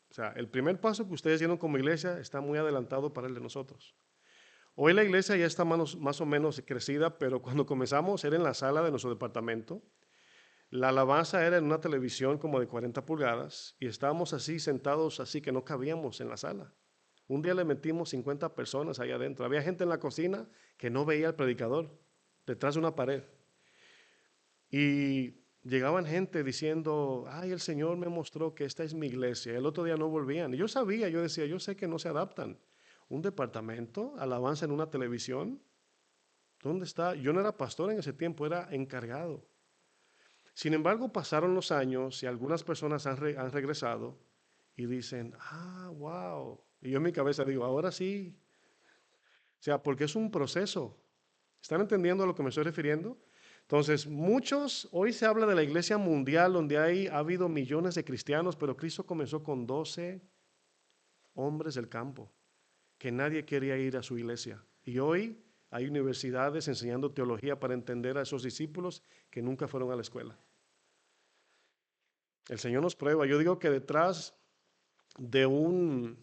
O sea, el primer paso que ustedes dieron como iglesia está muy adelantado para el de nosotros. Hoy la iglesia ya está más o menos crecida, pero cuando comenzamos era en la sala de nuestro departamento. La alabanza era en una televisión como de 40 pulgadas y estábamos así sentados así que no cabíamos en la sala. Un día le metimos 50 personas ahí adentro. Había gente en la cocina que no veía al predicador detrás de una pared. Y llegaban gente diciendo, ay, el Señor me mostró que esta es mi iglesia. El otro día no volvían. Y yo sabía, yo decía, yo sé que no se adaptan. Un departamento, alabanza en una televisión. ¿Dónde está? Yo no era pastor en ese tiempo, era encargado. Sin embargo, pasaron los años y algunas personas han regresado y dicen, ah, wow. Y yo en mi cabeza digo, ahora sí. O sea, porque es un proceso. ¿Están entendiendo a lo que me estoy refiriendo? Entonces, hoy se habla de la iglesia mundial donde ha habido millones de cristianos, pero Cristo comenzó con 12 hombres del campo, que nadie quería ir a su iglesia. Y hoy hay universidades enseñando teología para entender a esos discípulos que nunca fueron a la escuela. El Señor nos prueba. Yo digo que detrás de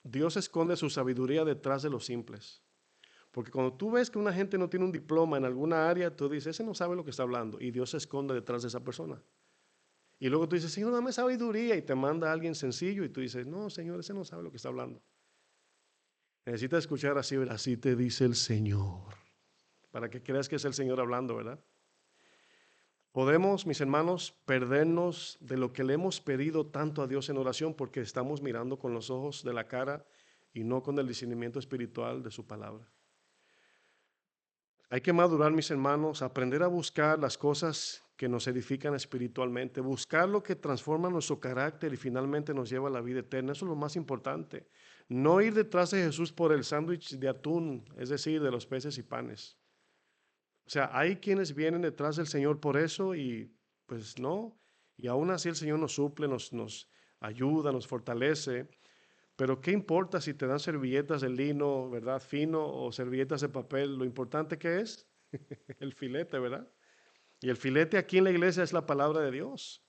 Dios esconde su sabiduría detrás de los simples. Porque cuando tú ves que una gente no tiene un diploma en alguna área, tú dices, ese no sabe lo que está hablando. Y Dios se esconde detrás de esa persona. Y luego tú dices, Señor, dame sabiduría. Y te manda a alguien sencillo y tú dices, no, Señor, ese no sabe lo que está hablando. Necesitas escuchar así, así te dice el Señor. Para que creas que es el Señor hablando, ¿verdad? Podemos, mis hermanos, perdernos de lo que le hemos pedido tanto a Dios en oración porque estamos mirando con los ojos de la cara y no con el discernimiento espiritual de su palabra. Hay que madurar, mis hermanos, aprender a buscar las cosas que nos edifican espiritualmente, buscar lo que transforma nuestro carácter y finalmente nos lleva a la vida eterna. Eso es lo más importante. No ir detrás de Jesús por el sándwich de atún, es decir, de los peces y panes. O sea, hay quienes vienen detrás del Señor por eso y pues no. Y aún así el Señor nos suple, nos ayuda, nos fortalece. Pero ¿qué importa si te dan servilletas de lino, verdad, fino o servilletas de papel? Lo importante que es el filete, ¿verdad? Y el filete aquí en la iglesia es la palabra de Dios.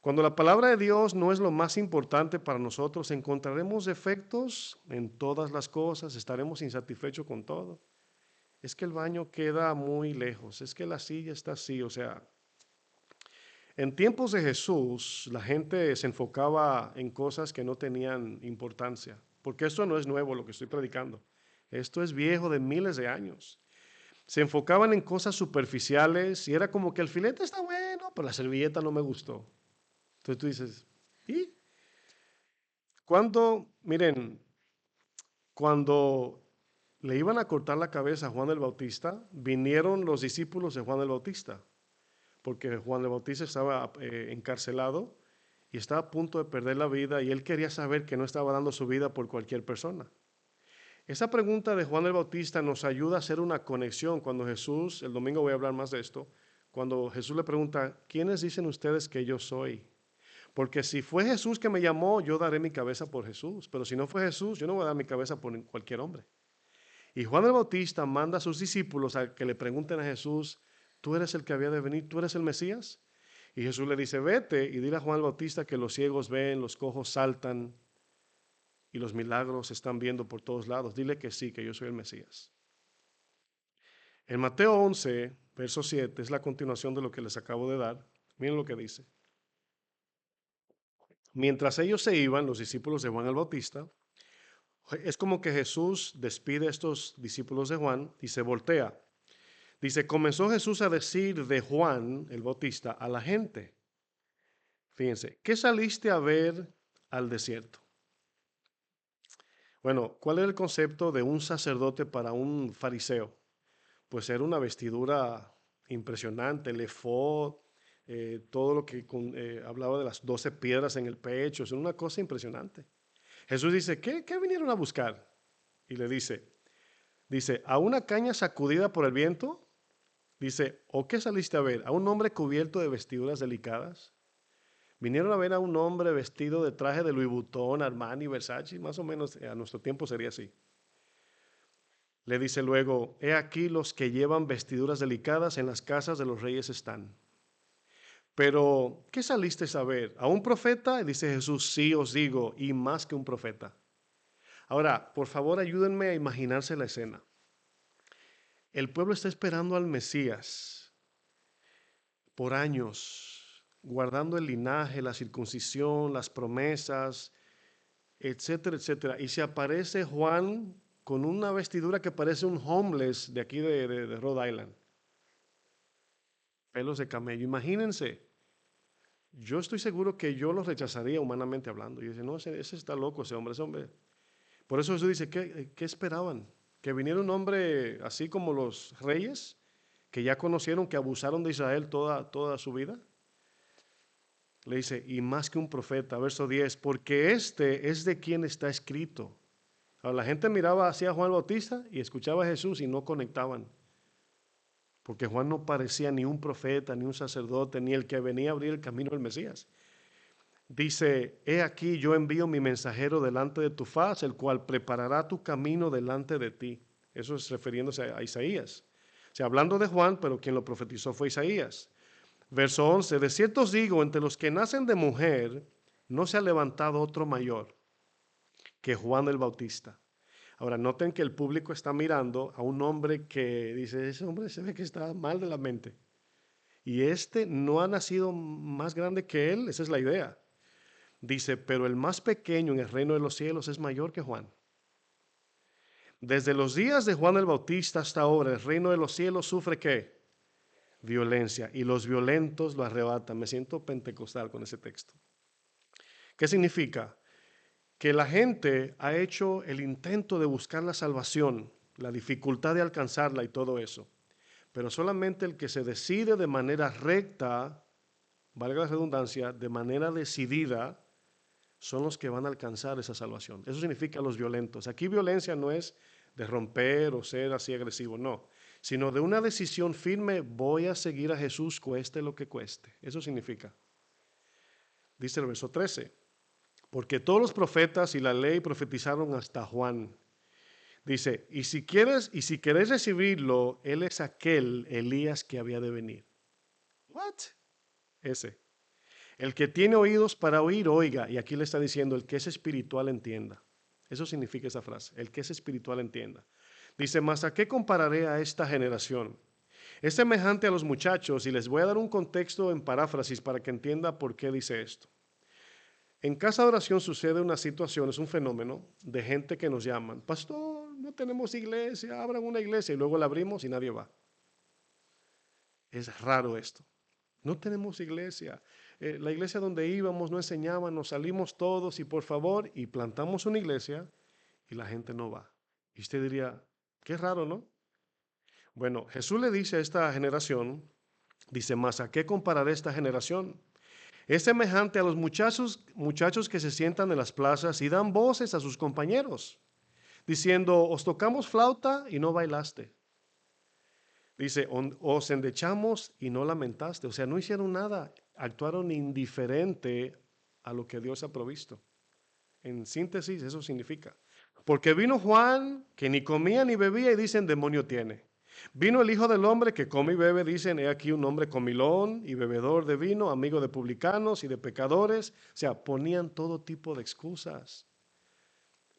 Cuando la palabra de Dios no es lo más importante para nosotros, encontraremos defectos en todas las cosas, estaremos insatisfechos con todo. Es que el baño queda muy lejos, es que la silla está así, o sea, en tiempos de Jesús, la gente se enfocaba en cosas que no tenían importancia, porque esto no es nuevo lo que estoy predicando. Esto es viejo de miles de años. Se enfocaban en cosas superficiales y era como que el filete está bueno, pero la servilleta no me gustó. Entonces tú dices, ¿y? Miren, cuando le iban a cortar la cabeza a Juan el Bautista, vinieron los discípulos de Juan el Bautista porque Juan el Bautista estaba encarcelado y estaba a punto de perder la vida y él quería saber que no estaba dando su vida por cualquier persona. Esa pregunta de Juan el Bautista nos ayuda a hacer una conexión cuando Jesús, el domingo voy a hablar más de esto, cuando Jesús le pregunta, ¿quiénes dicen ustedes que yo soy? Porque si fue Jesús que me llamó, yo daré mi cabeza por Jesús, pero si no fue Jesús, yo no voy a dar mi cabeza por cualquier hombre. Y Juan el Bautista manda a sus discípulos a que le pregunten a Jesús, ¿tú eres el que había de venir? ¿Tú eres el Mesías? Y Jesús le dice, vete y dile a Juan el Bautista que los ciegos ven, los cojos saltan y los milagros se están viendo por todos lados. Dile que sí, que yo soy el Mesías. En Mateo 11, verso 7, es la continuación de lo que les acabo de dar. Miren lo que dice. Mientras ellos se iban, los discípulos de Juan el Bautista, es como que Jesús despide a estos discípulos de Juan y se voltea. Dice, comenzó Jesús a decir de Juan el Bautista a la gente. Fíjense, ¿qué saliste a ver al desierto? Bueno, ¿cuál era el concepto de un sacerdote para un fariseo? Pues era una vestidura impresionante, el efod, todo lo que hablaba de las 12 piedras en el pecho, es una cosa impresionante. Jesús dice, ¿qué vinieron a buscar? Y le dice, ¿a una caña sacudida por el viento? Dice, ¿o qué saliste a ver? ¿A un hombre cubierto de vestiduras delicadas? Vinieron a ver a un hombre vestido de traje de Louis Vuitton, Armani, Versace, más o menos a nuestro tiempo sería así. Le dice luego, he aquí los que llevan vestiduras delicadas en las casas de los reyes están. Pero, ¿qué saliste a ver? ¿A un profeta? Y dice Jesús, sí os digo, y más que un profeta. Ahora, por favor, ayúdenme a imaginarse la escena. El pueblo está esperando al Mesías por años, guardando el linaje, la circuncisión, las promesas, etcétera, etcétera. Y se aparece Juan con una vestidura que parece un homeless de aquí de Rhode Island. Pelos de camello. Imagínense, yo estoy seguro que yo lo rechazaría humanamente hablando. Y dice, no, ese está loco, ese hombre. Por eso Jesús dice, ¿qué esperaban? Que viniera un hombre así como los reyes, que ya conocieron que abusaron de Israel toda su vida. Le dice, y más que un profeta, verso 10, porque este es de quien está escrito. Ahora, la gente miraba hacia Juan Bautista y escuchaba a Jesús y no conectaban. Porque Juan no parecía ni un profeta, ni un sacerdote, ni el que venía a abrir el camino del Mesías. Dice, he aquí yo envío mi mensajero delante de tu faz, el cual preparará tu camino delante de ti. Eso es refiriéndose a Isaías. O sea, hablando de Juan, pero quien lo profetizó fue Isaías. Verso 11, de cierto os digo, entre los que nacen de mujer, no se ha levantado otro mayor que Juan el Bautista. Ahora, noten que el público está mirando a un hombre que dice, ese hombre se ve que está mal de la mente. Y este no ha nacido más grande que él, esa es la idea. Dice, pero el más pequeño en el reino de los cielos es mayor que Juan. Desde los días de Juan el Bautista hasta ahora, el reino de los cielos sufre ¿qué? violencia y los violentos lo arrebatan. Me siento pentecostal con ese texto. ¿Qué significa? Que la gente ha hecho el intento de buscar la salvación, la dificultad de alcanzarla y todo eso. Pero solamente el que se decide de manera recta, valga la redundancia, de manera decidida, son los que van a alcanzar esa salvación. Eso significa los violentos. Aquí violencia no es de romper o ser así agresivo, no, sino de una decisión firme, voy a seguir a Jesús cueste lo que cueste. Eso significa. Dice el verso 13, porque todos los profetas y la ley profetizaron hasta Juan. Dice, y si queréis recibirlo, él es aquel Elías que había de venir. What? Ese. El que tiene oídos para oír, oiga. Y aquí le está diciendo, el que es espiritual entienda. Eso significa esa frase, el que es espiritual entienda. Dice, mas ¿a qué compararé a esta generación? Es semejante a los muchachos, y les voy a dar un contexto en paráfrasis para que entienda por qué dice esto. En casa de oración sucede una situación, es un fenómeno de gente que nos llaman, pastor, no tenemos iglesia, abran una iglesia, y luego la abrimos y nadie va. Es raro esto. No tenemos iglesia. La iglesia donde íbamos no enseñaban, nos salimos todos y por favor, y plantamos una iglesia y la gente no va. Y usted diría, qué raro, ¿no? Bueno, Jesús le dice a esta generación, dice, mas ¿a qué compararé esta generación? Es semejante a los muchachos que se sientan en las plazas y dan voces a sus compañeros, diciendo, os tocamos flauta y no bailaste. Dice, os endechamos y no lamentaste. O sea, no hicieron nada, actuaron indiferente a lo que Dios ha provisto. En síntesis, eso significa. Porque vino Juan, que ni comía ni bebía, y dicen, demonio tiene. Vino el Hijo del Hombre, que come y bebe, dicen, he aquí un hombre comilón y bebedor de vino, amigo de publicanos y de pecadores. O sea, ponían todo tipo de excusas.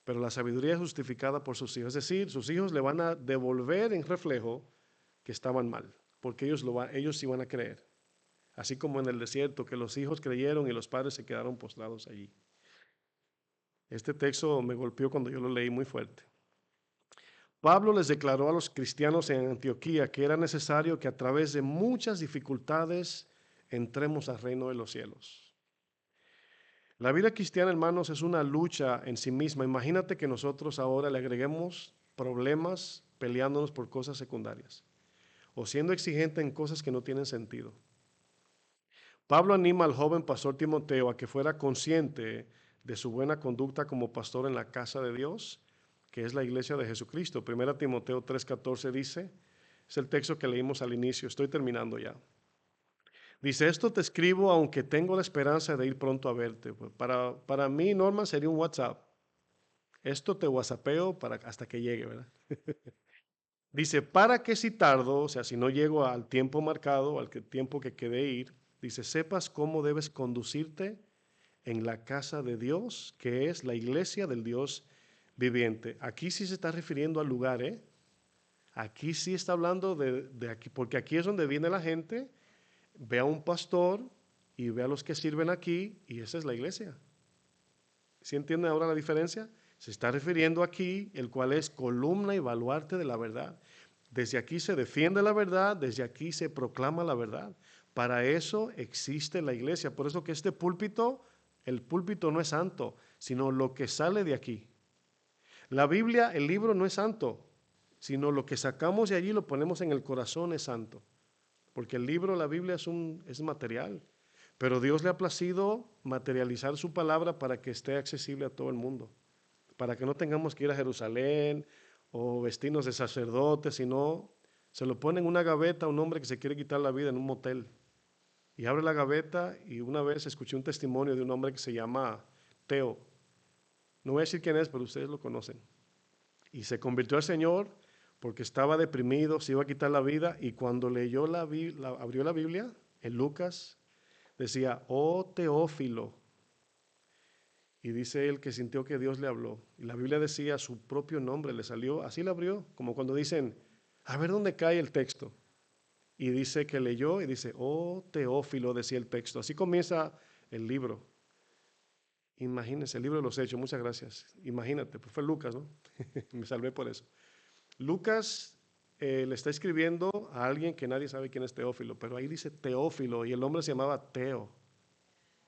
Pero la sabiduría es justificada por sus hijos. Es decir, sus hijos le van a devolver en reflejo que estaban mal, porque ellos iban a creer. Así como en el desierto, que los hijos creyeron y los padres se quedaron postrados allí. Este texto me golpeó cuando yo lo leí muy fuerte. Pablo les declaró a los cristianos en Antioquía que era necesario que a través de muchas dificultades entremos al reino de los cielos. La vida cristiana, hermanos, es una lucha en sí misma. Imagínate que nosotros ahora le agreguemos problemas peleándonos por cosas secundarias o siendo exigente en cosas que no tienen sentido. Pablo anima al joven pastor Timoteo a que fuera consciente de su buena conducta como pastor en la casa de Dios, que es la iglesia de Jesucristo. 1 Timoteo 3:14 dice, es el texto que leímos al inicio, estoy terminando ya. Dice, esto te escribo aunque tengo la esperanza de ir pronto a verte. Pues para mí, Norma, sería un WhatsApp. Esto te whatsappeo hasta que llegue, ¿verdad? Dice, para que si tardo, o sea, si no llego al tiempo marcado, tiempo que quede ir, dice, sepas cómo debes conducirte en la casa de Dios, que es la iglesia del Dios viviente. Aquí sí se está refiriendo al lugar, ¿eh? Aquí sí está hablando de aquí, porque aquí es donde viene la gente, ve a un pastor y ve a los que sirven aquí, y esa es la iglesia. ¿Sí entienden ahora la diferencia? Se está refiriendo aquí, el cual es columna y baluarte de la verdad. Desde aquí se defiende la verdad, desde aquí se proclama la verdad. Para eso existe la iglesia. Por eso que este púlpito, el púlpito no es santo, sino lo que sale de aquí. La Biblia, el libro no es santo, sino lo que sacamos de allí lo ponemos en el corazón es santo. Porque el libro, la Biblia es material. Pero Dios le ha placido materializar su palabra para que esté accesible a todo el mundo. Para que no tengamos que ir a Jerusalén o vestirnos de sacerdotes, sino se lo pone en una gaveta a un hombre que se quiere quitar la vida en un motel. Y abre la gaveta y una vez escuché un testimonio de un hombre que se llama Teo. No voy a decir quién es, pero ustedes lo conocen. Y se convirtió al Señor porque estaba deprimido, se iba a quitar la vida y cuando leyó abrió la Biblia, en Lucas, decía, oh Teófilo. Y dice él que sintió que Dios le habló. Y la Biblia decía su propio nombre, le salió, así le abrió, como cuando dicen, a ver dónde cae el texto. Y dice que leyó y dice, oh Teófilo, decía el texto. Así comienza el libro. Imagínense, el libro de los Hechos, muchas gracias. Imagínate, pues fue Lucas, ¿no? Me salvé por eso. Lucas le está escribiendo a alguien que nadie sabe quién es Teófilo, pero ahí dice Teófilo y el hombre se llamaba Teo.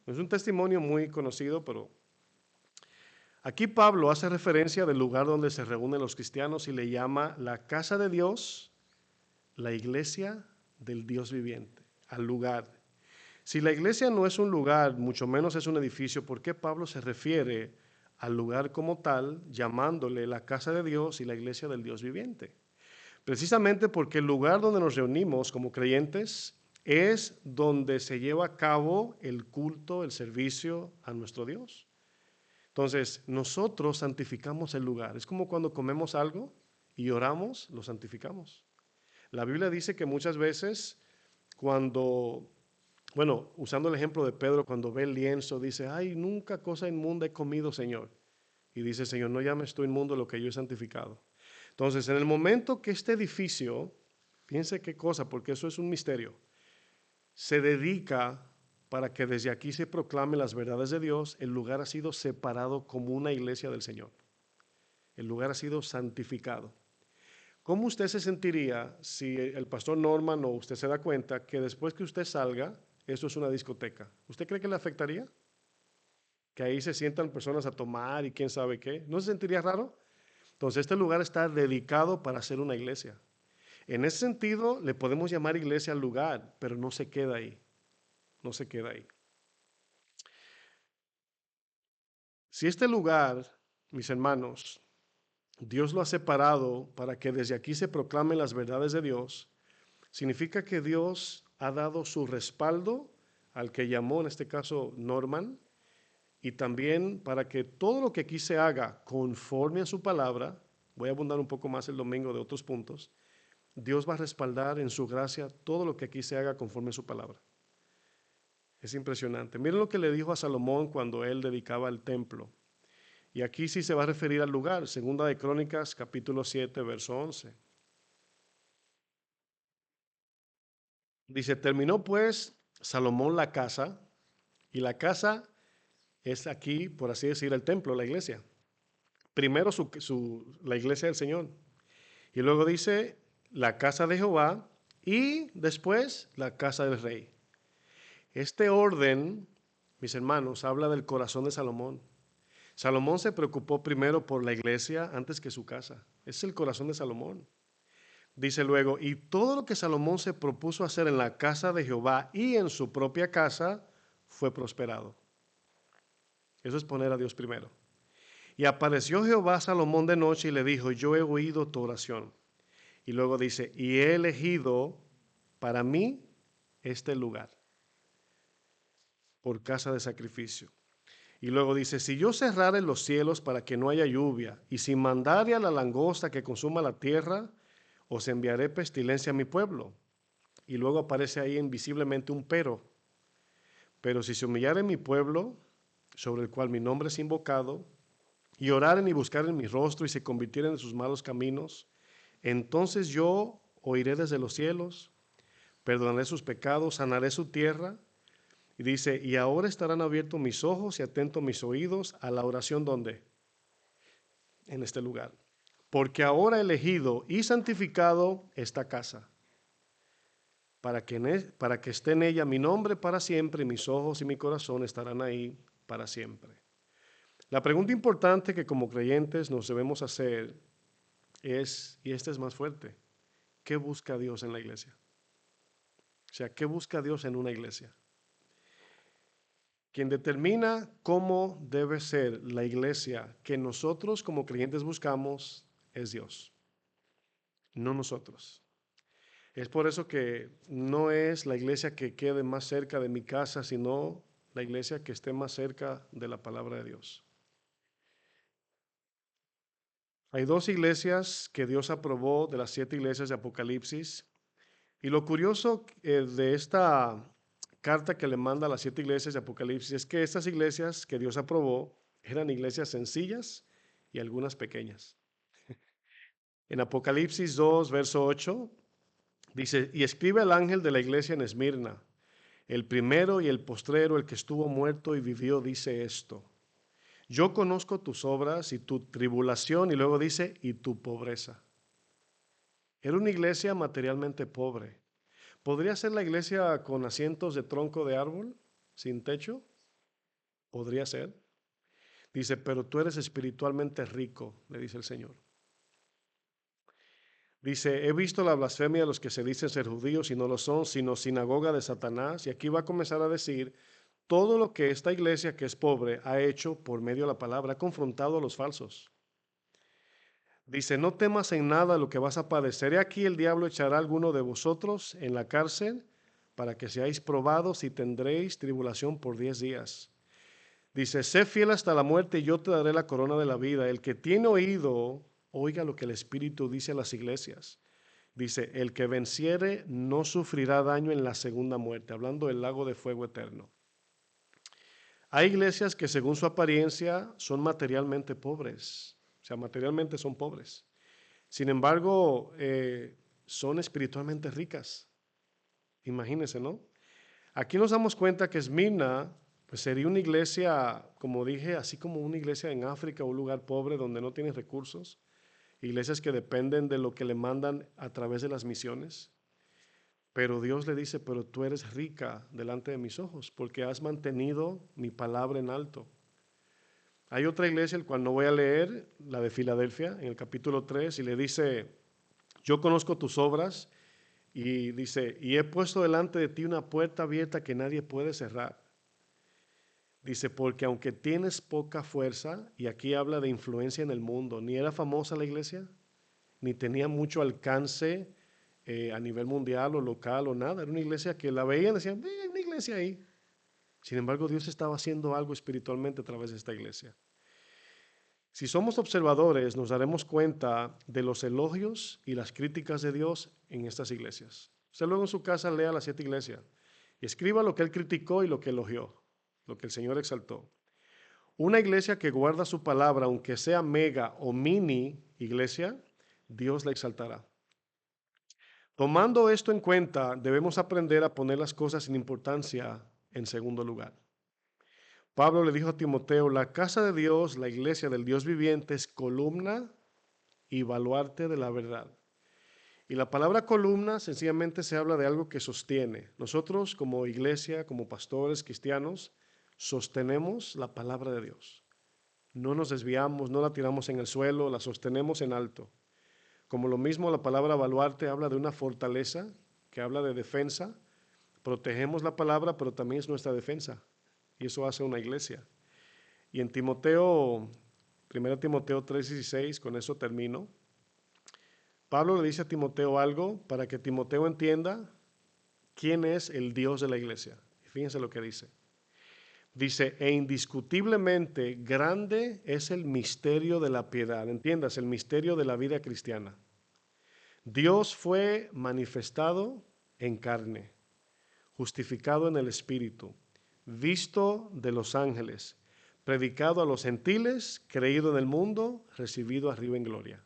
Es un testimonio muy conocido, pero aquí Pablo hace referencia del lugar donde se reúnen los cristianos y le llama la casa de Dios, la iglesia del Dios viviente, al lugar. Si la iglesia no es un lugar, mucho menos es un edificio, ¿por qué Pablo se refiere al lugar como tal, llamándole la casa de Dios y la iglesia del Dios viviente? Precisamente porque el lugar donde nos reunimos como creyentes es donde se lleva a cabo el culto, el servicio a nuestro Dios. Entonces, nosotros santificamos el lugar. Es como cuando comemos algo y oramos, lo santificamos. La Biblia dice que muchas veces cuando, bueno, usando el ejemplo de Pedro, cuando ve el lienzo, dice, ay, nunca cosa inmunda he comido, Señor. Y dice, Señor, no llames tú inmundo lo que yo he santificado. Entonces, en el momento que este edificio, piense qué cosa, porque eso es un misterio, se dedica para que desde aquí se proclame las verdades de Dios, el lugar ha sido separado como una iglesia del Señor. El lugar ha sido santificado. ¿Cómo usted se sentiría si el pastor Norman o usted se da cuenta que después que usted salga, esto es una discoteca? ¿Usted cree que le afectaría? Que ahí se sientan personas a tomar y quién sabe qué. ¿No se sentiría raro? Entonces, este lugar está dedicado para ser una iglesia. En ese sentido, le podemos llamar iglesia al lugar, pero no se queda ahí. No se queda ahí. Si este lugar, mis hermanos, Dios lo ha separado para que desde aquí se proclamen las verdades de Dios, significa que Dios ha dado su respaldo al que llamó, en este caso, Norman, y también para que todo lo que aquí se haga conforme a su palabra, voy a abundar un poco más el domingo de otros puntos, Dios va a respaldar en su gracia todo lo que aquí se haga conforme a su palabra. Es impresionante. Miren lo que le dijo a Salomón cuando él dedicaba el templo. Y aquí sí se va a referir al lugar, segunda de Crónicas, capítulo 7, verso 11. Dice, terminó pues Salomón la casa, y la casa es aquí, por así decir, el templo, la iglesia. Primero la iglesia del Señor. Y luego dice, la casa de Jehová, y después la casa del rey. Este orden, mis hermanos, habla del corazón de Salomón. Salomón se preocupó primero por la iglesia antes que su casa. Ese es el corazón de Salomón. Dice luego, y todo lo que Salomón se propuso hacer en la casa de Jehová y en su propia casa fue prosperado. Eso es poner a Dios primero. Y apareció Jehová a Salomón de noche y le dijo, yo he oído tu oración. Y luego dice, y he elegido para mí este lugar por casa de sacrificio. Y luego dice, si yo cerrare los cielos para que no haya lluvia, y si mandare a la langosta que consuma la tierra, os enviaré pestilencia a mi pueblo. Y luego aparece ahí invisiblemente un pero si se humillare mi pueblo, sobre el cual mi nombre es invocado, y oraren y buscaren mi rostro y se convirtieren en sus malos caminos, entonces yo oiré desde los cielos, perdonaré sus pecados, sanaré su tierra. Y dice, y ahora estarán abiertos mis ojos y atentos mis oídos a la oración donde, en este lugar. Porque ahora he elegido y santificado esta casa, para que esté en ella mi nombre para siempre, y mis ojos y mi corazón estarán ahí para siempre. La pregunta importante que como creyentes nos debemos hacer es, y esta es más fuerte, ¿qué busca Dios en la iglesia? O sea, ¿qué busca Dios en una iglesia? Quien determina cómo debe ser la iglesia que nosotros como creyentes buscamos es Dios, no nosotros. Es por eso que no es la iglesia que quede más cerca de mi casa, sino la iglesia que esté más cerca de la palabra de Dios. Hay dos iglesias que Dios aprobó de las 7 iglesias de Apocalipsis. Y lo curioso de esta carta que le manda a las 7 iglesias de Apocalipsis es que estas iglesias que Dios aprobó eran iglesias sencillas y algunas pequeñas. En Apocalipsis 2, verso 8, dice, y escribe al ángel de la iglesia en Esmirna, el primero y el postrero, el que estuvo muerto y vivió, dice esto. Yo conozco tus obras y tu tribulación, y luego dice, y tu pobreza. Era una iglesia materialmente pobre. ¿Podría ser la iglesia con asientos de tronco de árbol, sin techo? Podría ser. Dice, pero tú eres espiritualmente rico, le dice el Señor. Dice, he visto la blasfemia de los que se dicen ser judíos y no lo son, sino sinagoga de Satanás. Y aquí va a comenzar a decir todo lo que esta iglesia que es pobre ha hecho por medio de la palabra, ha confrontado a los falsos. Dice, no temas en nada lo que vas a padecer. He aquí el diablo echará a alguno de vosotros en la cárcel para que seáis probados y tendréis tribulación por 10 días. Dice, sé fiel hasta la muerte y yo te daré la corona de la vida. El que tiene oído, oiga lo que el Espíritu dice a las iglesias. Dice, el que venciere no sufrirá daño en la segunda muerte, hablando del lago de fuego eterno. Hay iglesias que según su apariencia son materialmente pobres, o sea, materialmente son pobres. Sin embargo, son espiritualmente ricas. Imagínense, ¿no? Aquí nos damos cuenta que Esmirna pues sería una iglesia, como dije, así como una iglesia en África, un lugar pobre donde no tienen recursos, iglesias que dependen de lo que le mandan a través de las misiones. Pero Dios le dice, pero tú eres rica delante de mis ojos, porque has mantenido mi palabra en alto. Hay otra iglesia, el cual no voy a leer, la de Filadelfia, en el capítulo 3, y le dice, yo conozco tus obras, y dice, y he puesto delante de ti una puerta abierta que nadie puede cerrar. Dice, porque aunque tienes poca fuerza, y aquí habla de influencia en el mundo, ni era famosa la iglesia, ni tenía mucho alcance a nivel mundial o local o nada. Era una iglesia que la veían y decían, hay una iglesia ahí. Sin embargo, Dios estaba haciendo algo espiritualmente a través de esta iglesia. Si somos observadores, nos daremos cuenta de los elogios y las críticas de Dios en estas iglesias. Usted luego en su casa lea las 7 iglesias y escriba lo que él criticó y lo que elogió, lo que el Señor exaltó. Una iglesia que guarda su palabra, aunque sea mega o mini iglesia, Dios la exaltará. Tomando esto en cuenta, debemos aprender a poner las cosas sin importancia en segundo lugar. Pablo le dijo a Timoteo, la casa de Dios, la iglesia del Dios viviente, es columna y baluarte de la verdad. Y la palabra columna sencillamente se habla de algo que sostiene. Nosotros como iglesia, como pastores cristianos, sostenemos la palabra de Dios. No nos desviamos, no la tiramos en el suelo, la sostenemos en alto. Como lo mismo la palabra baluarte habla de una fortaleza, que habla de defensa. Protegemos la palabra, pero también es nuestra defensa. Y eso hace una iglesia. Y en Timoteo, 1 Timoteo 3:16, con eso termino. Pablo le dice a Timoteo algo para que Timoteo entienda quién es el Dios de la iglesia. Fíjense lo que dice. Dice, e indiscutiblemente grande es el misterio de la piedad. Entiendas, el misterio de la vida cristiana. Dios fue manifestado en carne, justificado en el Espíritu, visto de los ángeles, predicado a los gentiles, creído en el mundo, recibido arriba en gloria.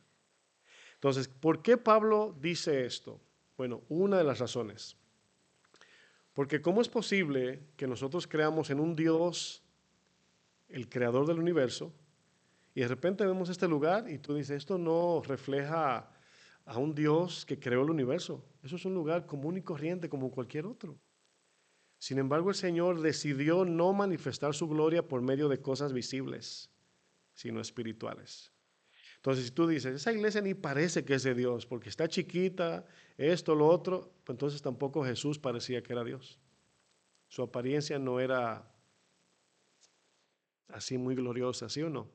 Entonces, ¿por qué Pablo dice esto? Bueno, una de las razones. Porque ¿cómo es posible que nosotros creamos en un Dios, el creador del universo, y de repente vemos este lugar y tú dices, esto no refleja a un Dios que creó el universo? Eso es un lugar común y corriente como cualquier otro. Sin embargo, el Señor decidió no manifestar su gloria por medio de cosas visibles, sino espirituales. Entonces, si tú dices, esa iglesia ni parece que es de Dios, porque está chiquita, esto, lo otro, pues entonces tampoco Jesús parecía que era Dios. Su apariencia no era así muy gloriosa, ¿sí o no?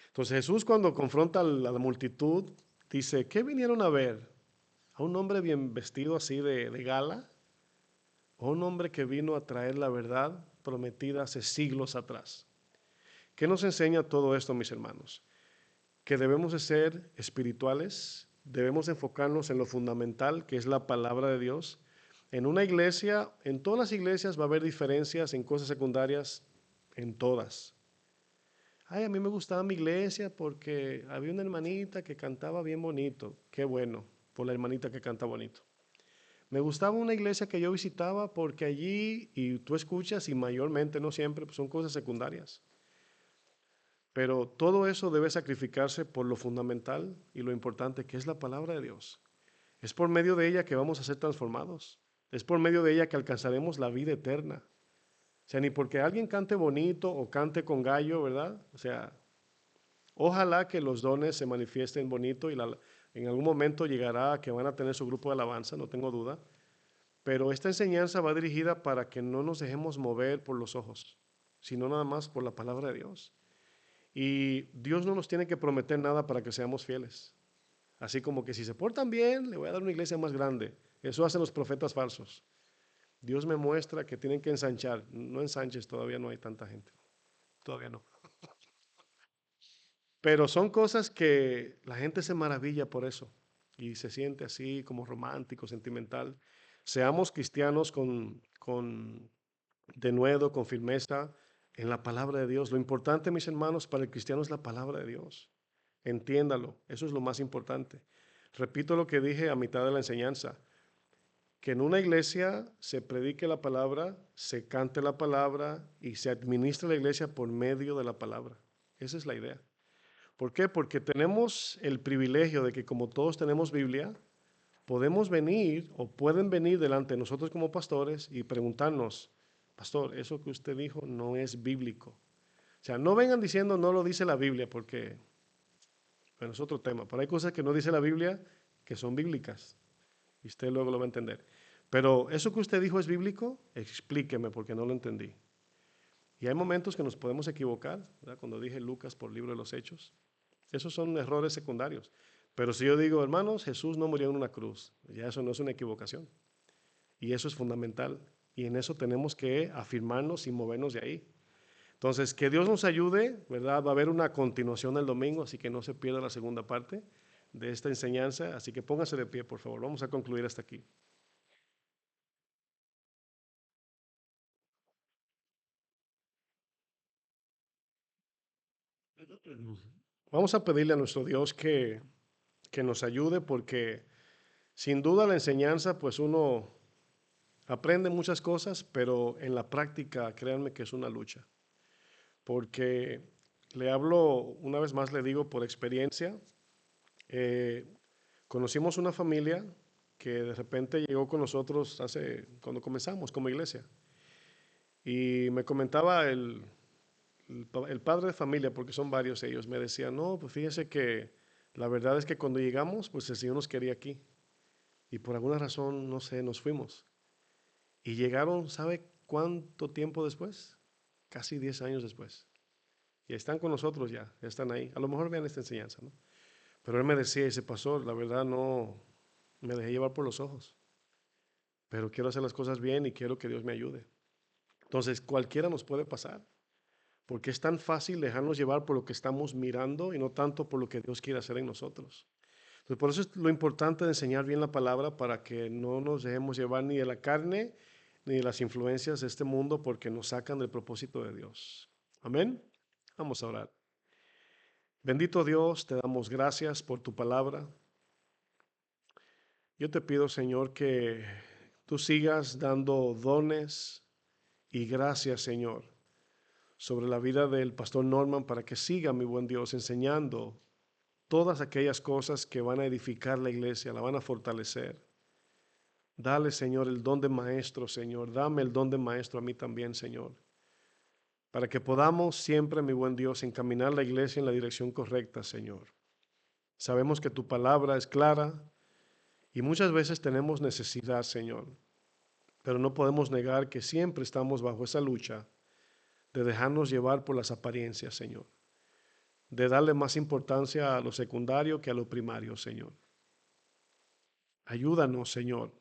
Entonces Jesús cuando confronta a la multitud, dice, ¿qué vinieron a ver? ¿A un hombre bien vestido así de gala? ¿O un hombre que vino a traer la verdad prometida hace siglos atrás? ¿Qué nos enseña todo esto, mis hermanos? Que debemos de ser espirituales, debemos enfocarnos en lo fundamental, que es la palabra de Dios. En una iglesia, en todas las iglesias va a haber diferencias en cosas secundarias, en todas. Ay, a mí me gustaba mi iglesia porque había una hermanita que cantaba bien bonito. Qué bueno, por la hermanita que canta bonito. Me gustaba una iglesia que yo visitaba porque allí, y tú escuchas, y mayormente, no siempre, pues son cosas secundarias. Pero todo eso debe sacrificarse por lo fundamental y lo importante que es la palabra de Dios. Es por medio de ella que vamos a ser transformados. Es por medio de ella que alcanzaremos la vida eterna. O sea, ni porque alguien cante bonito o cante con gallo, ¿verdad? O sea, ojalá que los dones se manifiesten bonito y en algún momento llegará a que van a tener su grupo de alabanza, no tengo duda. Pero esta enseñanza va dirigida para que no nos dejemos mover por los ojos, sino nada más por la palabra de Dios. Y Dios no nos tiene que prometer nada para que seamos fieles. Así como que si se portan bien, le voy a dar una iglesia más grande. Eso hacen los profetas falsos. Dios me muestra que tienen que ensanchar. No ensanches, todavía no hay tanta gente. Todavía no. Pero son cosas que la gente se maravilla por eso y se siente así como romántico, sentimental. Seamos cristianos con denuedo, con firmeza en la palabra de Dios. Lo importante, mis hermanos, para el cristiano es la palabra de Dios. Entiéndalo, eso es lo más importante. Repito lo que dije a mitad de la enseñanza, que en una iglesia se predique la palabra, se cante la palabra y se administre la iglesia por medio de la palabra. Esa es la idea. ¿Por qué? Porque tenemos el privilegio de que como todos tenemos Biblia, podemos venir o pueden venir delante de nosotros como pastores y preguntarnos, pastor, eso que usted dijo no es bíblico. O sea, no vengan diciendo no lo dice la Biblia porque, bueno, es otro tema, pero hay cosas que no dice la Biblia que son bíblicas y usted luego lo va a entender. Pero eso que usted dijo es bíblico, explíqueme porque no lo entendí. Y hay momentos que nos podemos equivocar, ¿verdad? Cuando dije Lucas por libro de los Hechos, esos son errores secundarios. Pero si yo digo, hermanos, Jesús no murió en una cruz, ya eso no es una equivocación. Y eso es fundamental. Y en eso tenemos que afirmarnos y movernos de ahí. Entonces, que Dios nos ayude, ¿verdad? Va a haber una continuación el domingo, así que no se pierda la segunda parte de esta enseñanza. Así que póngase de pie, por favor. Vamos a concluir hasta aquí. Vamos a pedirle a nuestro Dios que nos ayude porque sin duda la enseñanza, pues uno aprende muchas cosas, pero en la práctica, créanme que es una lucha. Porque le hablo, una vez más le digo por experiencia, eh, conocimos una familia que de repente llegó con nosotros cuando comenzamos como iglesia. Y me comentaba el padre de familia, porque son varios ellos, me decía, no, pues fíjese que la verdad es que cuando llegamos, pues el Señor nos quería aquí. Y por alguna razón, no sé, nos fuimos. Y llegaron, ¿sabe cuánto tiempo después? Casi 10 años después. Y están con nosotros ya están ahí. A lo mejor vean esta enseñanza, ¿no? Pero él me decía, ese pastor, la verdad no me dejé llevar por los ojos, pero quiero hacer las cosas bien y quiero que Dios me ayude. Entonces, cualquiera nos puede pasar, porque es tan fácil dejarnos llevar por lo que estamos mirando y no tanto por lo que Dios quiere hacer en nosotros. Entonces, por eso es lo importante de enseñar bien la palabra para que no nos dejemos llevar ni de la carne ni de las influencias de este mundo porque nos sacan del propósito de Dios. Amén. Vamos a orar. Bendito Dios, te damos gracias por tu palabra. Yo te pido, Señor, que tú sigas dando dones y gracias, Señor, sobre la vida del pastor Norman para que siga, mi buen Dios, enseñando todas aquellas cosas que van a edificar la iglesia, la van a fortalecer. Dale, Señor, el don de maestro, Señor. Dame el don de maestro a mí también, Señor. Para que podamos siempre, mi buen Dios, encaminar la iglesia en la dirección correcta, Señor. Sabemos que tu palabra es clara y muchas veces tenemos necesidad, Señor. Pero no podemos negar que siempre estamos bajo esa lucha de dejarnos llevar por las apariencias, Señor. De darle más importancia a lo secundario que a lo primario, Señor. Ayúdanos, Señor,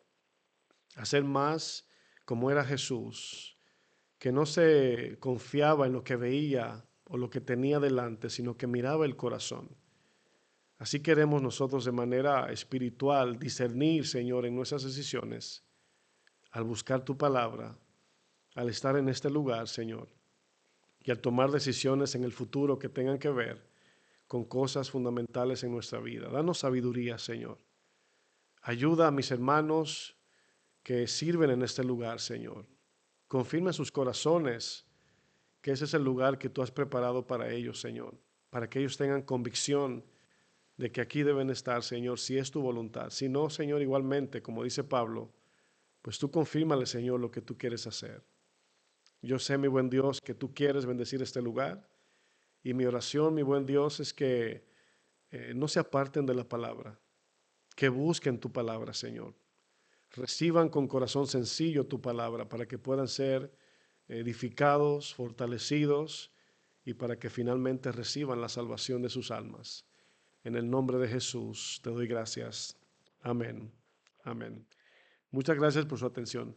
a ser más como era Jesús, que no se confiaba en lo que veía o lo que tenía delante, sino que miraba el corazón. Así queremos nosotros de manera espiritual discernir, Señor, en nuestras decisiones, al buscar tu palabra, al estar en este lugar, Señor, y al tomar decisiones en el futuro que tengan que ver con cosas fundamentales en nuestra vida. Danos sabiduría, Señor. Ayuda a mis hermanos que sirven en este lugar, Señor. Confirma en sus corazones que ese es el lugar que tú has preparado para ellos, Señor, para que ellos tengan convicción de que aquí deben estar, Señor, si es tu voluntad. Si no, Señor, igualmente, como dice Pablo, pues tú confírmale, Señor, lo que tú quieres hacer. Yo sé, mi buen Dios, que tú quieres bendecir este lugar, y mi oración, mi buen Dios, es que no se aparten de la palabra, que busquen tu palabra, Señor. Reciban con corazón sencillo tu palabra para que puedan ser edificados, fortalecidos y para que finalmente reciban la salvación de sus almas. En el nombre de Jesús te doy gracias. Amén. Amén. Muchas gracias por su atención.